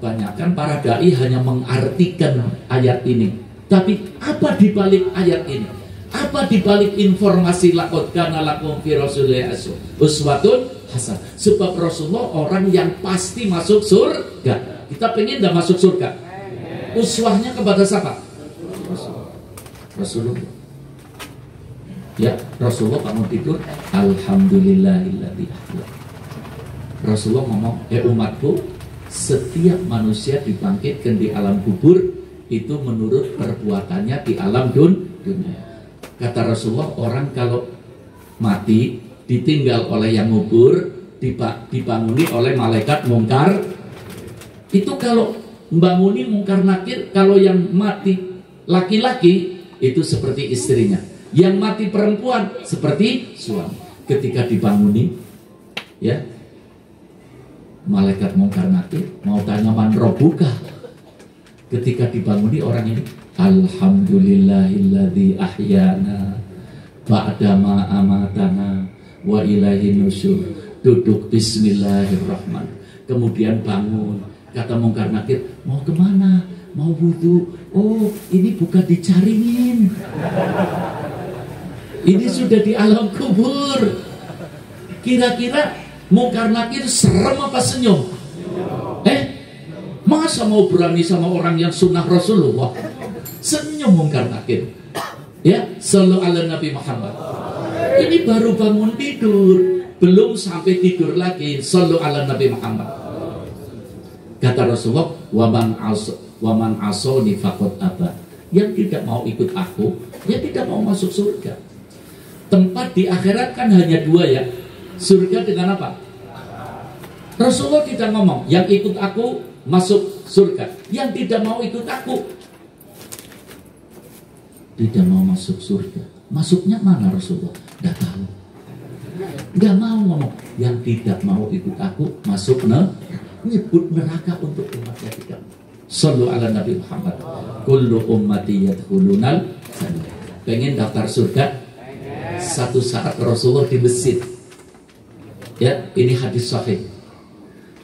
Banyakkan para dai hanya mengartikan ayat ini. Tapi apa di balik ayat ini? Apa dibalik informasi laqad kana lakum fi rasulillahi uswatun hasan? Sebab Rasulullah orang yang pasti masuk surga. Kita pengen enggak masuk surga? Uswahnya kepada siapa? Rasulullah. Ya, Rasulullah bangun tidur, alhamdulillahilladzi ahya. Rasulullah ngomong, umatku, setiap manusia dibangkitkan di alam kubur itu menurut perbuatannya di alam dunia. Kata Rasulullah, orang kalau mati ditinggal oleh yang ngubur, dibanguni oleh malaikat mungkar. Itu kalau membanguni mungkar nakir, kalau yang mati laki-laki itu seperti istrinya, yang mati perempuan seperti suami. Ketika dibanguni, ya, malaikat mungkar nakir mau tanya man robbuka. Ketika dibanguni orang ini, alhamdulillahilladzi ahyana ba'dama amatana wa ilaihin nusyur. Duduk bismillahirrahmanirrahim. Kemudian bangun. Kata mungkar nakir, mau kemana? Mau wudhu. Oh, ini bukan dicaringin. Ini sudah di alam kubur. Kira-kira mungkar nakir serem apa senyum? Masa mau berani sama orang yang sunnah Rasulullah? Senyum mungkar nakir. Ya, sallu ala Nabi Muhammad. Ini baru bangun tidur, belum sampai tidur lagi. Sallu ala Nabi Muhammad. Kata Rasulullah, waman asoni faqad aba. Yang tidak mau ikut aku, dia tidak mau masuk surga. Tempat di akhirat kan hanya dua ya. Surga dengan apa? Rasulullah tidak ngomong, yang ikut aku masuk surga. Yang tidak mau ikut aku tidak mau masuk surga. Masuknya mana Rasulullah? Tidak tahu. Tidak mau ngomong, yang tidak mau ikut aku masuk neraka. Nyebut neraka untuk umatnya tidak. Sallu ala Nabi Muhammad. Kullu ummati yadkhulunal jannah. Pengen daftar surga? Satu saat Rasulullah di masjid. Ya, ini hadis sahih.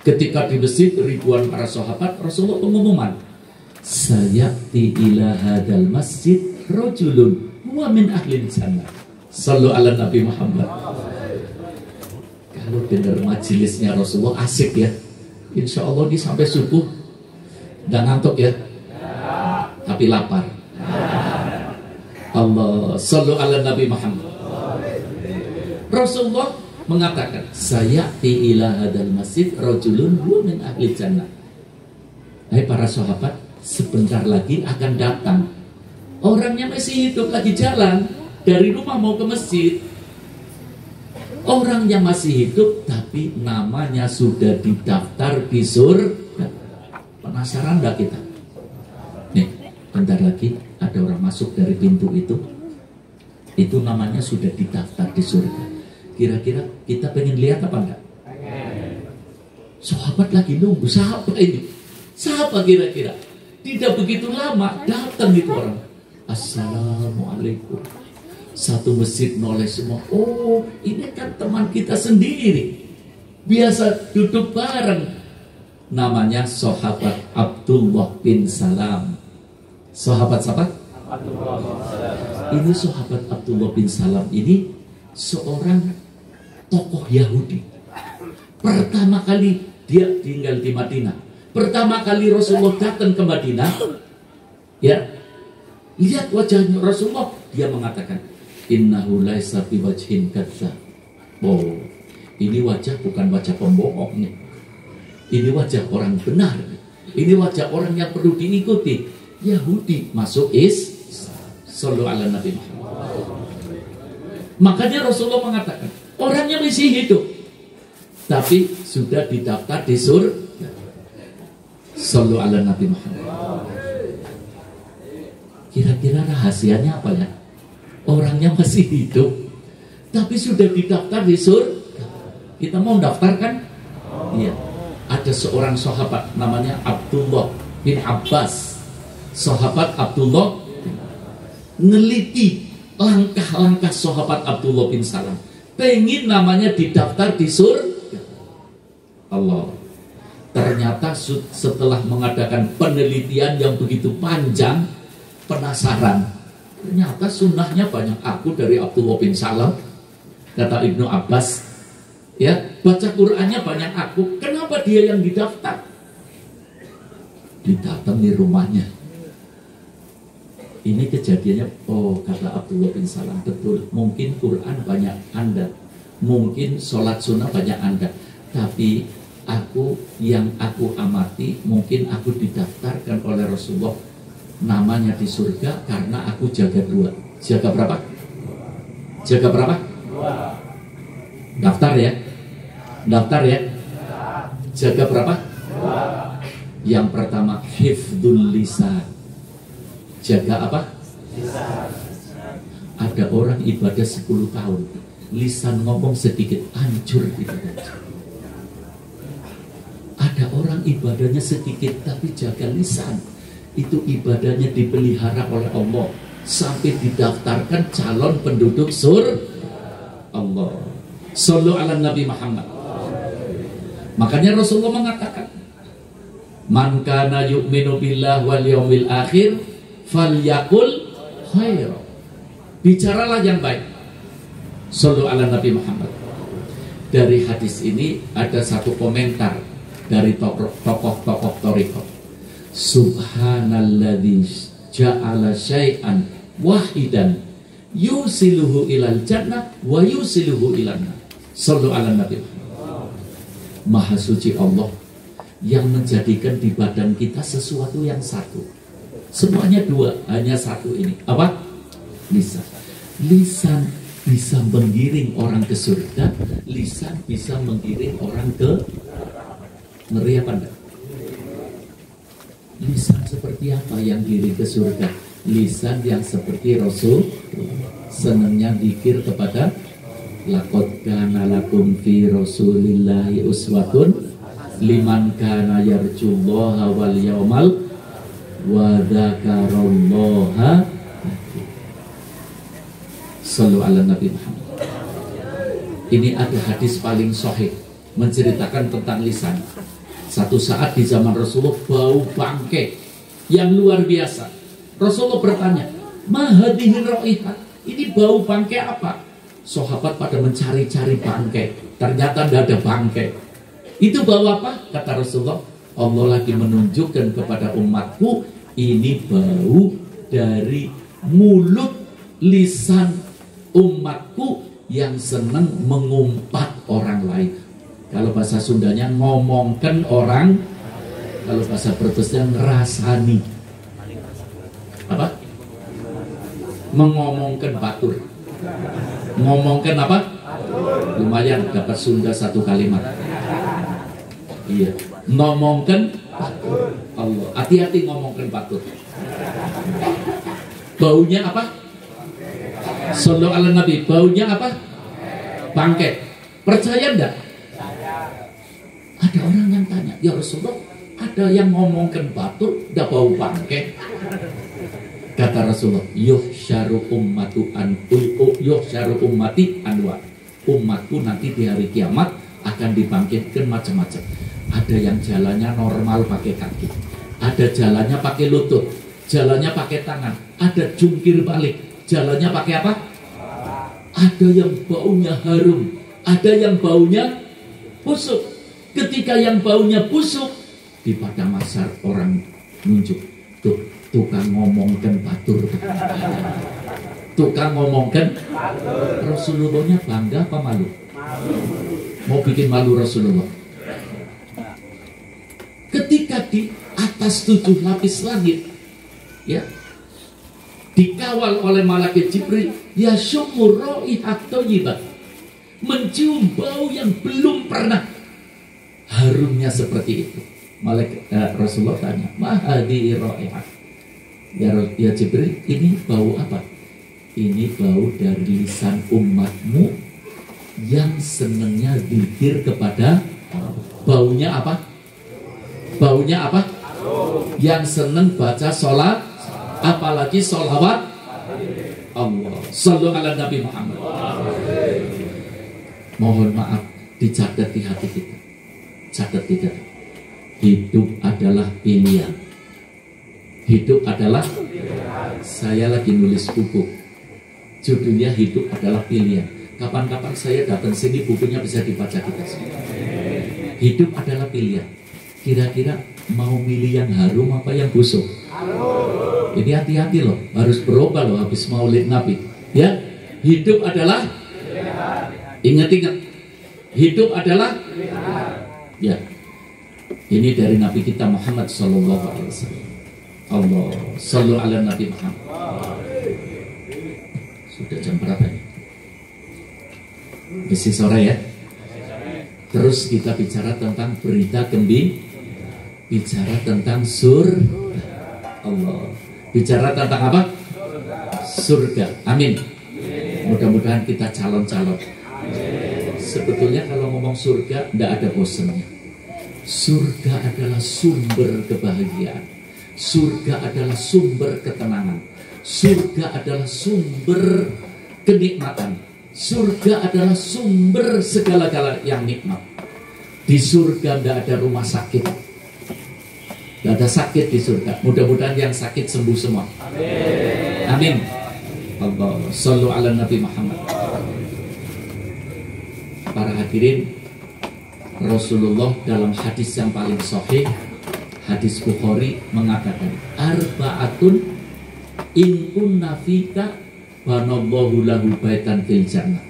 Ketika di masjid ribuan para sahabat, Rasulullah pengumuman, sayati ila hadal masjid rajulun wa min ahlil jannah. Sallu ala Nabi Muhammad. Kalau dengar majelisnya Rasulullah asik ya. Insya Allah ini sampai subuh. Dan ngantuk ya, tapi lapar. Allah, sallu ala Nabi Muhammad. Rasulullah mengatakan, sayati ila hadal masjid rajulun wa min ahli jannah. Hai para sahabat, sebentar lagi akan datang orangnya masih hidup, lagi jalan dari rumah mau ke masjid. Orang yang masih hidup tapi namanya sudah didaftar di surga. Penasaran enggak kita? Nih, bentar lagi ada orang masuk dari pintu itu. Itu namanya sudah didaftar di surga. Kira-kira kita pengen lihat apa enggak? Sahabat lagi nunggu, siapa ini? Siapa kira-kira? Tidak begitu lama datang itu orang. Assalamualaikum. Satu masjid noleh semua. Oh, ini kan teman kita sendiri. Biasa duduk bareng. Namanya sahabat Abdullah bin Salam. Sahabat siapa? Ini sahabat Abdullah bin Salam ini seorang tokoh Yahudi. Pertama kali dia tinggal di Madinah. Pertama kali Rasulullah datang ke Madinah, ya, lihat wajahnya Rasulullah, dia mengatakan, innahu laisa bi wajhin kadzdzab. Oh, ini wajah bukan wajah pembohong nih. Ini wajah orang benar. Ini wajah orang yang perlu diikuti. Yahudi masuk sallallahu ala Nabi Muhammad. Makanya Rasulullah mengatakan, orangnya masih hidup, tapi sudah didaftar di surga. Sallallahu ala Nabi Muhammad. Kira-kira rahasianya apa ya? Orangnya masih hidup, tapi sudah didaftar di surga. Kita mau daftar kan? Iya. Ada seorang sahabat namanya Abdullah bin Abbas. Sahabat Abdullah neliti langkah-langkah sahabat Abdullah bin Salam. Pengen namanya didaftar di surga. Allah. Ternyata setelah mengadakan penelitian yang begitu panjang, penasaran. Ternyata sunnahnya banyak. Aku dari Abdullah bin Salam, kata Ibnu Abbas, ya, baca Qur'annya banyak aku. Kenapa dia yang didaftar? Didatangi rumahnya. Ini kejadiannya, oh, kata Abdullah bin Salam, betul, mungkin Quran banyak Anda, mungkin sholat sunnah banyak Anda, tapi aku yang aku amati, mungkin aku didaftarkan oleh Rasulullah namanya di surga karena aku jaga dua. Jaga berapa? Jaga berapa? Daftar ya? Daftar ya? Jaga berapa? Yang pertama, hifdzul lisan. Jaga apa? Ada orang ibadah 10 tahun, lisan ngomong sedikit, hancur gitu. Ada orang ibadahnya sedikit tapi jaga lisan, itu ibadahnya dipelihara oleh Allah sampai didaftarkan calon penduduk surga. Allah. Sallu ala Nabi Muhammad. Makanya Rasulullah mengatakan, man kana yu'minu billah wal yawmil akhir falyakul khair. Bicaralah yang baik. Sallu ala Nabi Muhammad. Dari hadis ini ada satu komentar dari tokoh-tokoh thariqah. Subhanalladzi ja'ala syai'an wahidan yusiluhu ilal jannah wa yusiluhu ilan nar. Sallu ala Nabi Muhammad. Maha suci Allah yang menjadikan di badan kita sesuatu yang satu. Semuanya dua, hanya satu ini. Apa? Lisan. Lisan bisa menggiring orang ke surga, lisan bisa menggiring orang ke ngeri apa enggak? Lisan seperti apa yang giring ke surga? Lisan yang seperti Rasul senangnya zikir kepada laqad kana lakum fi rasulillahi uswatun liman kana yarjullaha wal yaumal wa dzakarallaha. Sallu ala Nabi Muhammad. Ini ada hadis paling sahih menceritakan tentang lisan. Satu saat di zaman Rasulullah bau bangkai yang luar biasa. Rasulullah bertanya, ma hadhihi raihat? Ini bau bangkai apa? Sahabat pada mencari-cari bangkai. Ternyata tidak ada bangkai. Itu bau apa? Kata Rasulullah, Allah lagi menunjukkan kepada umatku, ini bau dari mulut lisan umatku yang senang mengumpat orang lain. Kalau bahasa Sundanya ngomongkan orang, kalau bahasa Brebesnya ngerasani. Apa? Mengomongkan batur. Ngomongkan apa? Lumayan dapat Sunda satu kalimat. Iya, ngomongkan batur. Allah, hati-hati ngomongkan batur. Baunya apa? Sallu ala Nabi. Baunya apa? Bangkai. Percaya enggak? Ada orang yang tanya, ya Rasulullah, ada yang ngomongkan batu udah bau bangkai. Kata Rasulullah, yuhsyaru ummati anwa. Umatku nanti di hari kiamat akan dibangkitkan macam-macam. Ada yang jalannya normal pakai kaki, ada jalannya pakai lutut, jalannya pakai tangan, ada jungkir balik, jalannya pakai apa? Ada yang baunya harum, ada yang baunya busuk. Ketika yang baunya busuk, di padang mahsyar orang nunjuk, tuh tukang ngomongkan batur, tukang ngomongkan. Rasulullahnya bangga apa malu? Mau bikin malu Rasulullah. Ketika di atas 7 lapis langit, ya, dikawal oleh malaikat Jibril, ya syukur raihat thayyibah, mencium bau yang belum pernah harumnya seperti itu. Malaikat Rasulullah tanya, mahadi raihat, ya Jibril, ini bau apa? Ini bau dari lisan umatmu yang senangnya zikir kepada. Baunya apa? Baunya apa? Yang senang baca sholat, apalagi sholawat Allah. Sallu ala Nabi Muhammad. Mohon maaf, dicatat di hati kita. Catat tidak. Hidup adalah pilihan. Hidup adalah. Saya lagi nulis buku, judulnya Hidup Adalah Pilihan. Kapan-kapan saya datang sini, bukunya bisa dibaca kita semua. Hidup adalah pilihan. Kira-kira mau milih yang harum apa yang busuk? Jadi hati-hati loh, harus berubah loh habis maulid Nabi. Ya, hidup adalah. Ingat-ingat, hidup adalah. Ya, ini dari Nabi kita Muhammad Sallallahu Alaihi Wasallam. Allah, sallu ala Nabi Muhammad. Sudah jam berapa ini? Masih sore ya. Terus kita bicara tentang berita gembira, bicara tentang Allah, bicara tentang apa? Surga. Amin. Mudah-mudahan kita calon-calon. Sebetulnya kalau ngomong surga tidak ada bosannya. Surga adalah sumber kebahagiaan. Surga adalah sumber ketenangan. Surga adalah sumber kenikmatan. Surga adalah sumber segala-gala yang nikmat. Di surga tidak ada rumah sakit. Tidak ada sakit di surga. Mudah-mudahan yang sakit sembuh semua. Amin. Allah, sallu ala Nabi Muhammad. Para hadirin, Rasulullah dalam hadis yang paling sahih, hadis Bukhari, mengatakan, arba'atun in kunna fika banallahu lahu baitan fil jannah.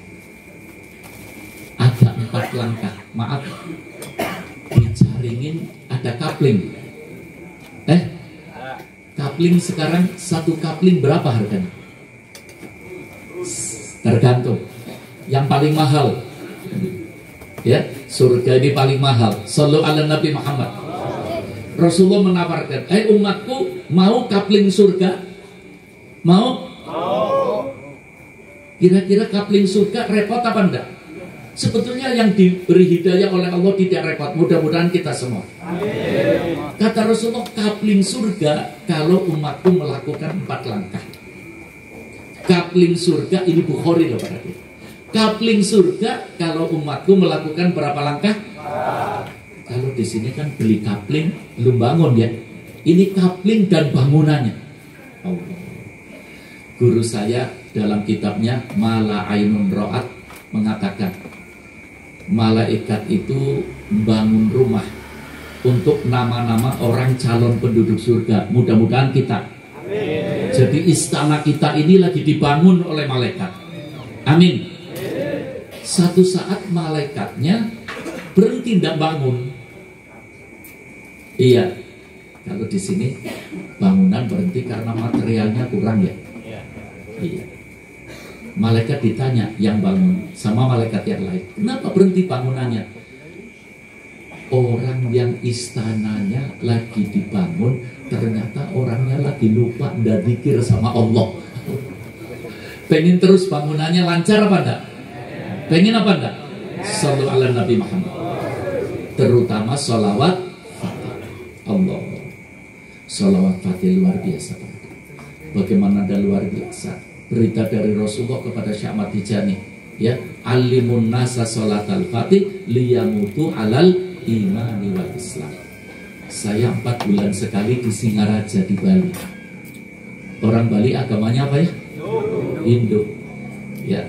Ada 4 langkah. Maaf, dicaringin ada kapling. Kapling sekarang, satu kapling berapa harganya? Tergantung. Yang paling mahal, ya, surga ini paling mahal. Sallu ala Nabi Muhammad. Rasulullah menawarkan, umatku, mau kapling surga? Mau? Kira-kira kapling surga repot apa enggak? Sebetulnya yang diberi hidayah oleh Allah tidak repot. Mudah-mudahan kita semua. Kata Rasulullah, kapling surga kalau umatku melakukan 4 langkah. Kapling surga, ini Bukhari loh Pak. Kapling surga kalau umatku melakukan berapa langkah? Kalau di sini kan beli kapling belum bangun ya. Ini kapling dan bangunannya. Allah. Guru saya dalam kitabnya Mala Ainun Ra'at mengatakan, malaikat itu bangun rumah untuk nama-nama orang calon penduduk surga. Mudah-mudahan kita. Amin. Jadi istana kita ini lagi dibangun oleh malaikat. Amin. Satu saat malaikatnya berhenti tidak bangun. Iya. Kalau di sini bangunan berhenti karena materialnya kurang ya. Iya. Malaikat ditanya yang bangun sama malaikat yang lain, kenapa berhenti bangunannya? Orang yang istananya lagi dibangun, ternyata orangnya lagi lupa dan zikir sama Allah. Pengen terus bangunannya lancar apa enggak? Pengen apa enggak? Shallu ala Nabi Muhammad. Terutama sholawat Fatih. Allah. Sholawat Fatih luar biasa. Bagaimana ada luar biasa berita dari Rasulullah kepada Syekh Ahmad Tijani, ya, alimun nasa sholatal Fatih liyamutu alal imani wal Islam. Saya 4 bulan sekali di Singaraja di Bali. Orang Bali agamanya apa ya? Hindu. Ya,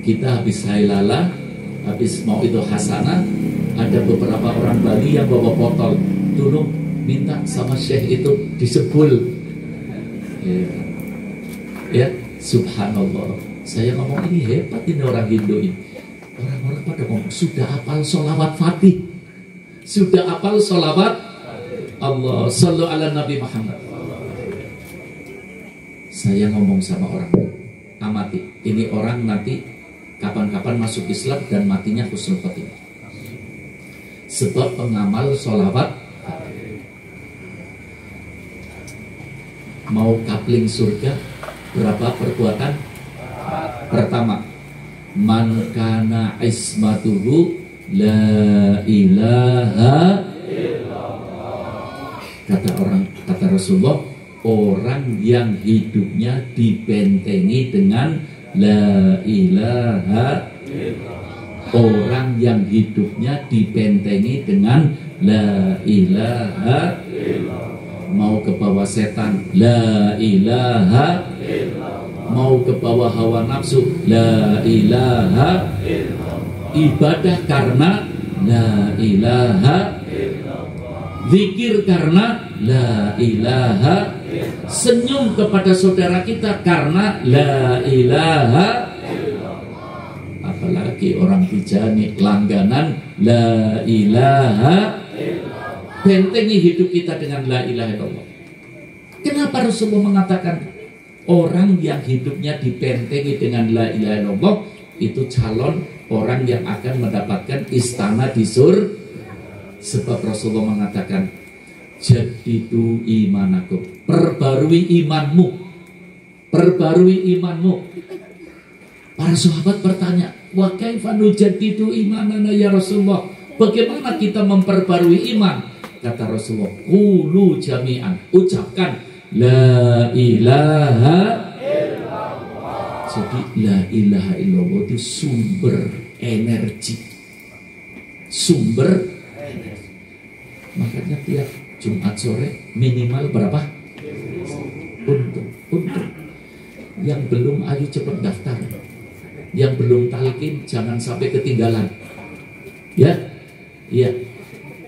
kita habis hailala, habis mau itu hasanah, ada beberapa orang Bali yang bawa botol, tolong minta sama Syekh itu disebul. Ya, subhanallah. Saya ngomong ini hebat ini orang Hindu ini. Orang-orang pada ngomong sudah hafal sholawat Fatih, sudah hafal sholawat Allah, sallu ala Nabi Muhammad. Saya ngomong sama orang, amati, ini orang nanti kapan-kapan masuk Islam dan matinya husnul khotimah. Sebab pengamal sholawat mau kapling surga berapa perbuatan? Pertama, man kana ismatuhu la ilaha illallah. Kata Rasulullah, orang yang hidupnya dibentengi dengan la ilaha illallah. Orang yang hidupnya dibentengi dengan la ilaha illallah. Mau ke bawah setan, la ilaha illallah. Mau ke bawah hawa nafsu, la ilaha illallah. Ibadah karena la ilaha illallah. Zikir karena la ilaha illallah. Senyum kepada saudara kita karena la ilaha illallah. Apalagi orang Tijani langganan la ilaha illallah. Bentengi hidup kita dengan la ilaha illallah. Kenapa Rasulullah mengatakan orang yang hidupnya dibentengi dengan la ilaha illallah itu calon orang yang akan mendapatkan istana di surga? Sebab Rasulullah mengatakan jadidu imanakum, perbarui imanmu, perbarui imanmu. Para sahabat bertanya, wa kaifa nujaddidu imanana ya Rasulullah? Bagaimana kita memperbarui iman? Kata Rasulullah, qulu jami'an, ucapkan la ilaha illallah. Jadi la ilaha illallah itu sumber energi, sumber energi. Makanya tiap Jumat sore minimal berapa? Untuk yang belum, ayo cepat daftar. Yang belum talqin jangan sampai ketinggalan. Ya, iya.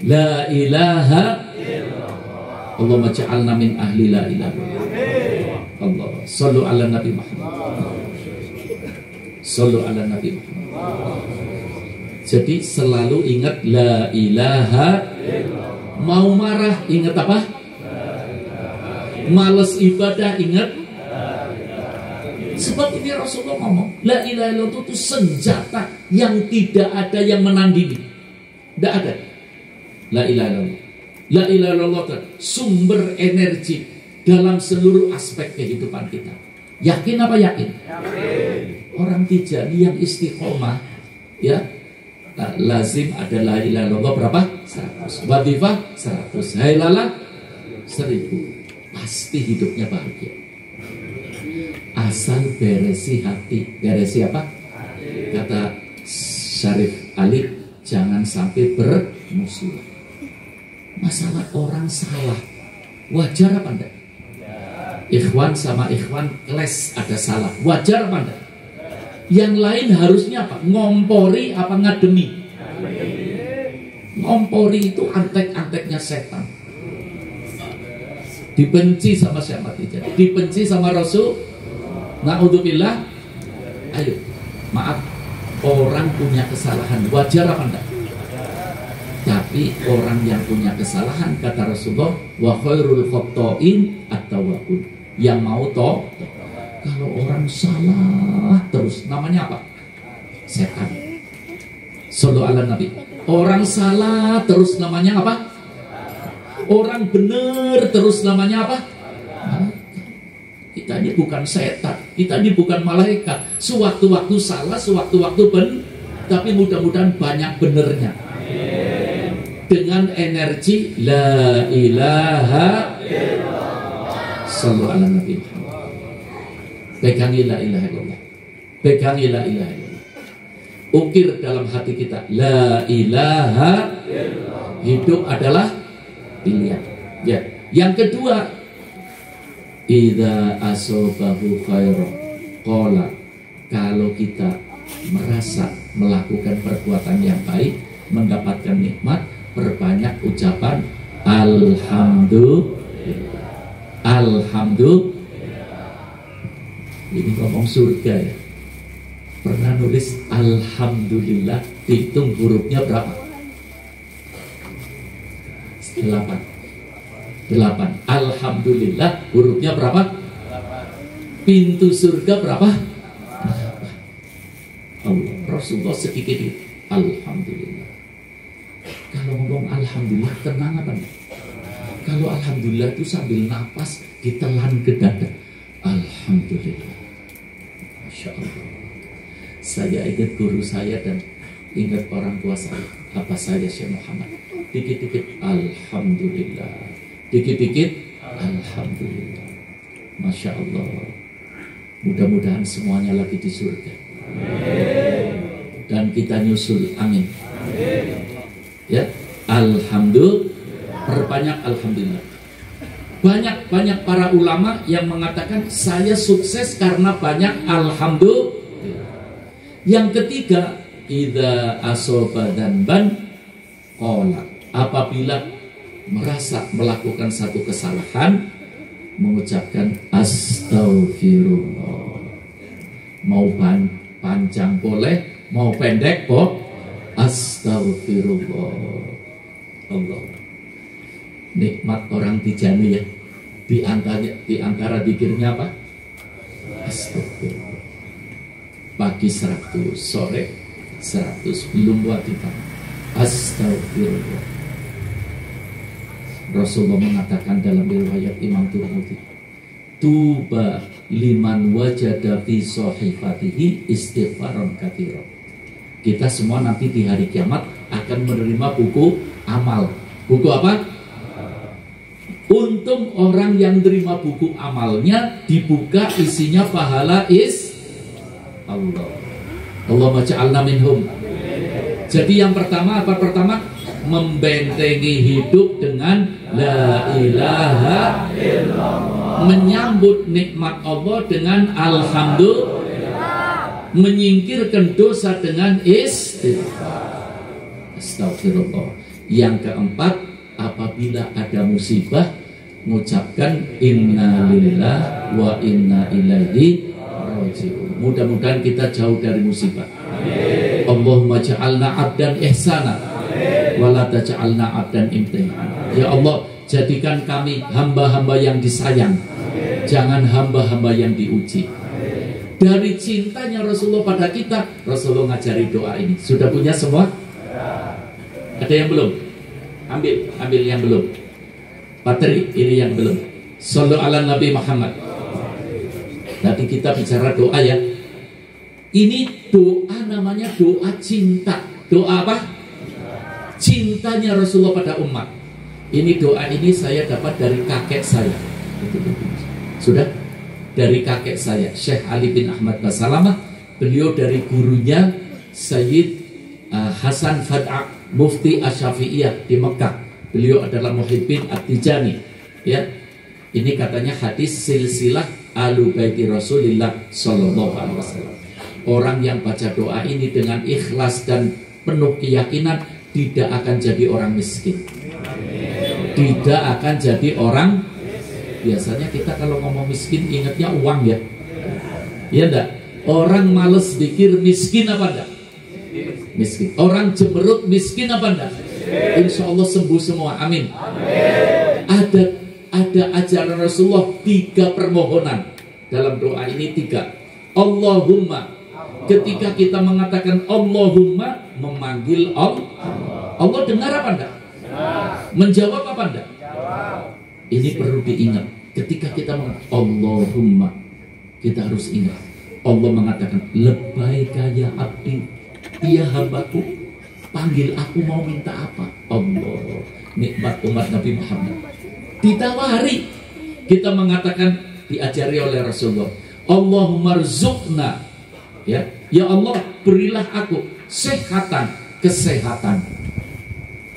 La ilaha illallah. Allahumma ja'alna min ahli la ilaha illallah. Allah, sallu ala Nabi Muhammad. Sallu ala Nabi Muhammad. Jadi selalu ingat la ilaha illallah. Mau marah ingat apa? Males ibadah ingat. Sebab ini Rasulullah ngomong la ilaha illallah itu senjata yang tidak ada yang menandingi. Tidak ada. La ilaha illallah. La ilaha illallah sumber energi dalam seluruh aspek kehidupan kita. Yakin apa yakin? Yakin. Orang Tijani yang istiqomah, ya, lazim ada la ilaha illallah berapa? 100. Wadifah 100. Hailalah 1000. Pasti hidupnya bahagia. Asal beresi hati. Beresi apa? Kata Syarif Ali, jangan sampai bermusuhan. Masalah orang salah, wajar apa enggak? Ikhwan sama ikhwan kelas ada salah, wajar apa enggak? Yang lain harusnya apa? Ngompori apa ngademi? Ngompori itu antek-anteknya setan. Dibenci sama siapa tidak? Dibenci sama Rasul. Na'udzubillah. Ayo, maaf, orang punya kesalahan, wajar apa enggak? Tapi orang yang punya kesalahan, kata Rasulullah, wa khairul khata'in at-tawwabun. Yang mau toh, kalau orang salah terus, namanya apa? Setan. Sallu ala Nabi. Orang salah terus namanya apa? Orang benar terus namanya apa? Kita ini bukan setan. Kita ini bukan malaikat. Sewaktu-waktu salah, sewaktu-waktu tapi mudah-mudahan banyak benernya. Dengan energi la ilaha illallah. Sallu ala Nabi Muhammad. Pegangi la ilaha illallah. Pegangi la ilaha illallah. Ukir dalam hati kita la ilaha illallah. Hidup adalah pilihan. Ya. Yang kedua, idza asobahu khairan qala, kalau kita merasa melakukan perbuatan yang baik, mendapatkan nikmat, perbanyak ucapan alhamdulillah. Alhamdulillah. Ini ngomong surga ya. Pernah nulis alhamdulillah, hitung hurufnya berapa? 8. Alhamdulillah hurufnya berapa? 8. Pintu surga berapa? Allah. Rasulullah sedikit alhamdulillah. Kalau ngomong alhamdulillah tenang apa enggak? Kalau alhamdulillah itu sambil napas ditelan ke dada. Alhamdulillah. Masya Allah. Saya ingat guru saya dan ingat orang tua saya. Apa saya Syekh Muhammad? Dikit-dikit alhamdulillah. Dikit-dikit alhamdulillah. Masya Allah. Mudah-mudahan semuanya lagi di surga. Dan kita nyusul, amin. Ya, alhamdulillah. Perbanyak alhamdulillah. Banyak para ulama yang mengatakan saya sukses karena banyak alhamdulillah. Yang ketiga, idza asoba dzanban qala, apabila merasa melakukan satu kesalahan, mengucapkan astaghfirullah. Mau panjang boleh, mau pendek kok. Astaghfirullah. Allah. Nikmat orang Tijani ya. Di antara zikirnya apa? Astagfirullah. Pagi 100, sore 100, belum buat kita. Astagfirullah. Rasulullah mengatakan dalam riwayat Imam Tirmidzi, tuba liman wajada fi sahifatihi istighfaran katsiran. Kita semua nanti di hari kiamat akan menerima buku amal. Buku apa? Untung orang yang terima buku amalnya dibuka, isinya pahala Allah. Allahumma ja'alna minhum. Jadi yang pertama apa? Pertama, membentengi hidup dengan la ilaha illallah. Menyambut nikmat Allah dengan alhamdulillah. Menyingkirkan dosa dengan istighfar. Astagfirullah. Yang keempat, apabila ada musibah, mengucapkan inna lillahi wa inna ilaihi raji'un. Mudah-mudahan kita jauh dari musibah. Amin. Allahumma ja'alna abdan ihsana wa la taj'alna abdan imtihana. Ya Allah, jadikan kami hamba-hamba yang disayang. Amin. Jangan hamba-hamba yang diuji. Amin. Dari cintanya Rasulullah pada kita, Rasulullah ngajari doa ini. Sudah punya semua? Ada yang belum? Ambil yang belum. Patri, ini yang belum. Sallu ala Nabi Muhammad. Tadi kita bicara doa ya. Ini doa namanya doa cinta. Doa apa? Cintanya Rasulullah pada umat. Ini doa ini saya dapat dari kakek saya. Sudah? Dari kakek saya, Syekh Ali bin Ahmad Basalamah. Beliau dari gurunya Sayyid Hasan Fad'a, Mufti Asy-Syafi'iyah di Mekah. Beliau adalah Muhibbin At-Tijani. Ya. Ini katanya hadis silsilah Ahlul Baiti Rasulillah sallallahu alaihi wasallam. Orang yang baca doa ini dengan ikhlas dan penuh keyakinan tidak akan jadi orang miskin. Tidak akan jadi orang. Biasanya kita kalau ngomong miskin ingatnya uang ya. Iya enggak? Orang males zikir miskin apa enggak? Miskin. Orang cemberut miskin apa enggak? Insya Allah sembuh semua. Amin. Ada ajaran Rasulullah 3 permohonan dalam doa ini 3. Allahumma. Ketika kita mengatakan Allahumma, memanggil Allah. Allah dengar apa enggak? Menjawab apa enggak? Ini perlu diingat. Ketika kita mengatakan Allahumma, Kita harus ingat, Allah mengatakan, labbaika ya abdi, ya hambaku, panggil aku mau minta apa? Allah, nikmat umat Nabi Muhammad. Ditawari, kita mengatakan, diajari oleh Rasulullah, Allahumma rzuqna, ya Allah, berilah aku kesehatan.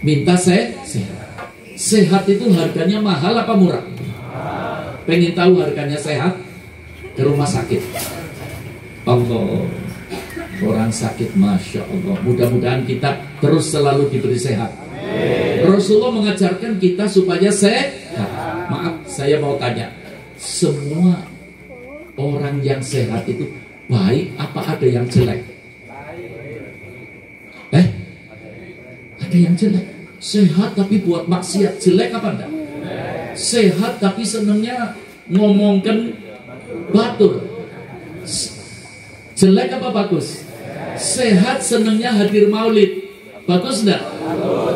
Minta sehat. Sehat itu harganya mahal apa murah? Pengen tahu harganya sehat? Ke rumah sakit. Allah, orang sakit, Masya Allah. Mudah-mudahan kita terus selalu diberi sehat. Rasulullah mengajarkan kita supaya sehat. Maaf, saya mau tanya, semua orang yang sehat itu baik apa ada yang jelek? Ada yang jelek. Sehat tapi buat maksiat, jelek apa enggak? Sehat tapi senangnya ngomongkan batur, jelek apa bagus? Sehat senangnya hadir maulid, bagus enggak?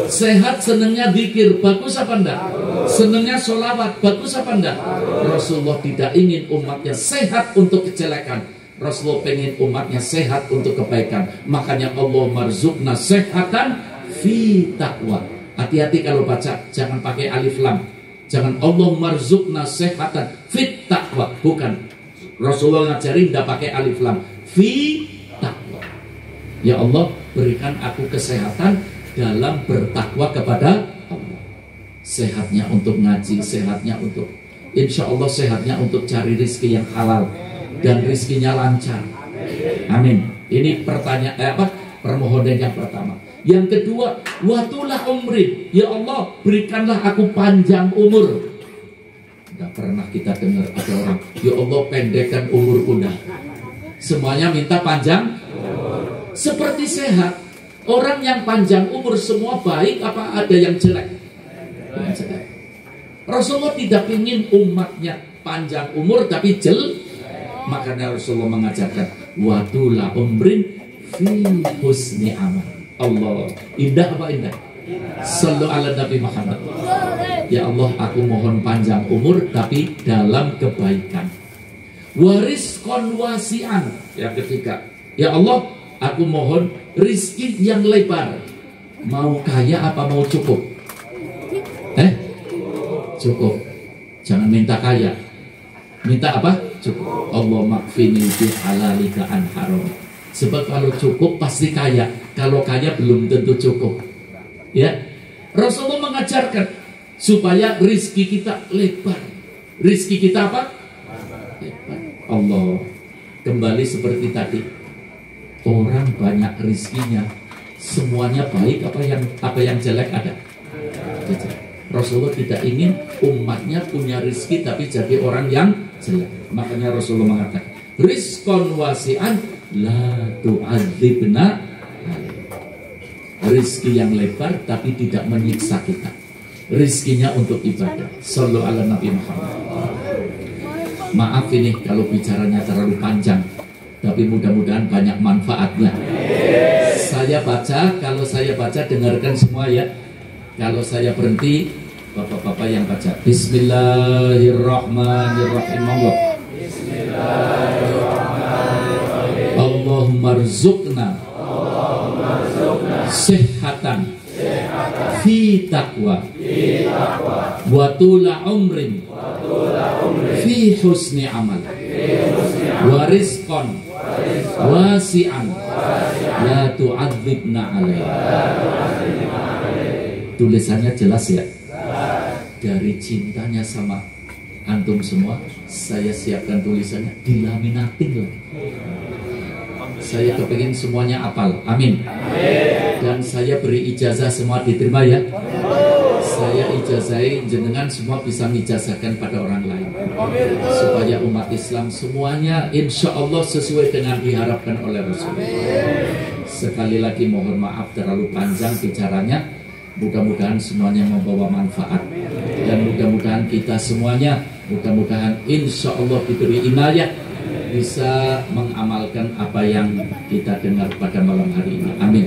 Sehat senangnya zikir, bagus apa enggak? Senangnya sholawat, bagus apa enggak? Rasulullah tidak ingin umatnya sehat untuk kejelekan. Rasulullah pengen umatnya sehat untuk kebaikan. Makanya Allah marzuqna sehatan fi taqwa. Hati-hati kalau baca, jangan pakai alif lam. Jangan Allah marzuqna sehatan fit taqwa. Bukan. Rasulullah ngajarin tidak pakai alif lam. Fi taqwa. Ya Allah, berikan aku kesehatan dalam bertakwa kepada Allah. Sehatnya untuk ngaji, sehatnya untuk, insya Allah sehatnya untuk cari rizki yang halal dan rizkinya lancar. Amin. Ini permohonan yang pertama. Yang kedua, watulah umri, ya Allah, berikanlah aku panjang umur. Tidak pernah kita dengar ada orang, ya Allah, pendekkan umurku. Semuanya minta panjang. Seperti sehat. Orang yang panjang umur semua baik apa ada yang jelek? Yang jelek. Rasulullah tidak ingin umatnya panjang umur tapi jelek. Makanya Rasulullah mengajarkan watulah umrin fi husni amal. Allah, indah apa indah? Sallu ala Nabi Muhammad. Ya Allah, aku mohon panjang umur tapi dalam kebaikan. Waris konwasian. Yang ketiga, ya Allah, aku mohon rizki yang lebar. Mau kaya apa mau cukup? Cukup. Jangan minta kaya. Minta apa? Cukup. Allah makfini bi halalika an haram. Sebab kalau cukup pasti kaya. Kalau kaya belum tentu cukup. Ya. Rasulullah mengajarkan supaya rizki kita lebar. Rizki kita apa? Lebar. Allah. Kembali seperti tadi. Orang banyak rizkinya, semuanya baik apa yang jelek ada? Rasulullah tidak ingin umatnya punya rizki tapi jadi orang yang jelek. Makanya Rasulullah mengatakan, rizqan wasi'an la tu'adzibna. Rizki yang lebar tapi tidak menyiksa kita. Rizkinya untuk ibadah. Sallu ala Nabi Muhammad. Maaf ini kalau bicaranya terlalu panjang, tapi mudah-mudahan banyak manfaatnya. Kalau saya baca dengarkan semua ya. Kalau saya berhenti, bapak-bapak yang baca. Bismillahirrahmanirrahim. Allahumma rzuqna sehatan fi taqwa wa tula umrin fi husni amal wa rizqan wasi'an la tu'adzibna alaihi. Tulisannya jelas ya. Dari cintanya sama antum semua, saya siapkan tulisannya, dilaminatin lagi. Saya kepingin semuanya apal. Amin. Dan saya beri ijazah semua diterima ya. Saya ijazai jenengan semua bisa menijazahkan pada orang lain. Supaya umat Islam semuanya insya Allah sesuai dengan diharapkan oleh Rasulullah. Sekali lagi mohon maaf terlalu panjang bicaranya. Mudah-mudahan semuanya membawa manfaat. Dan mudah-mudahan kita semuanya, mudah-mudahan insya Allah diberi inayah bisa mengamalkan apa yang kita dengar pada malam hari ini. Amin.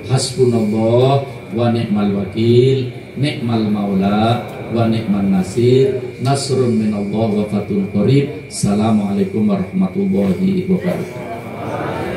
Hasbunallah wa ni'mal wakil, ni'mal maula wa ni'man nasir. Nasrun minallah wa fathun qarib. Assalamualaikum warahmatullahi wabarakatuh.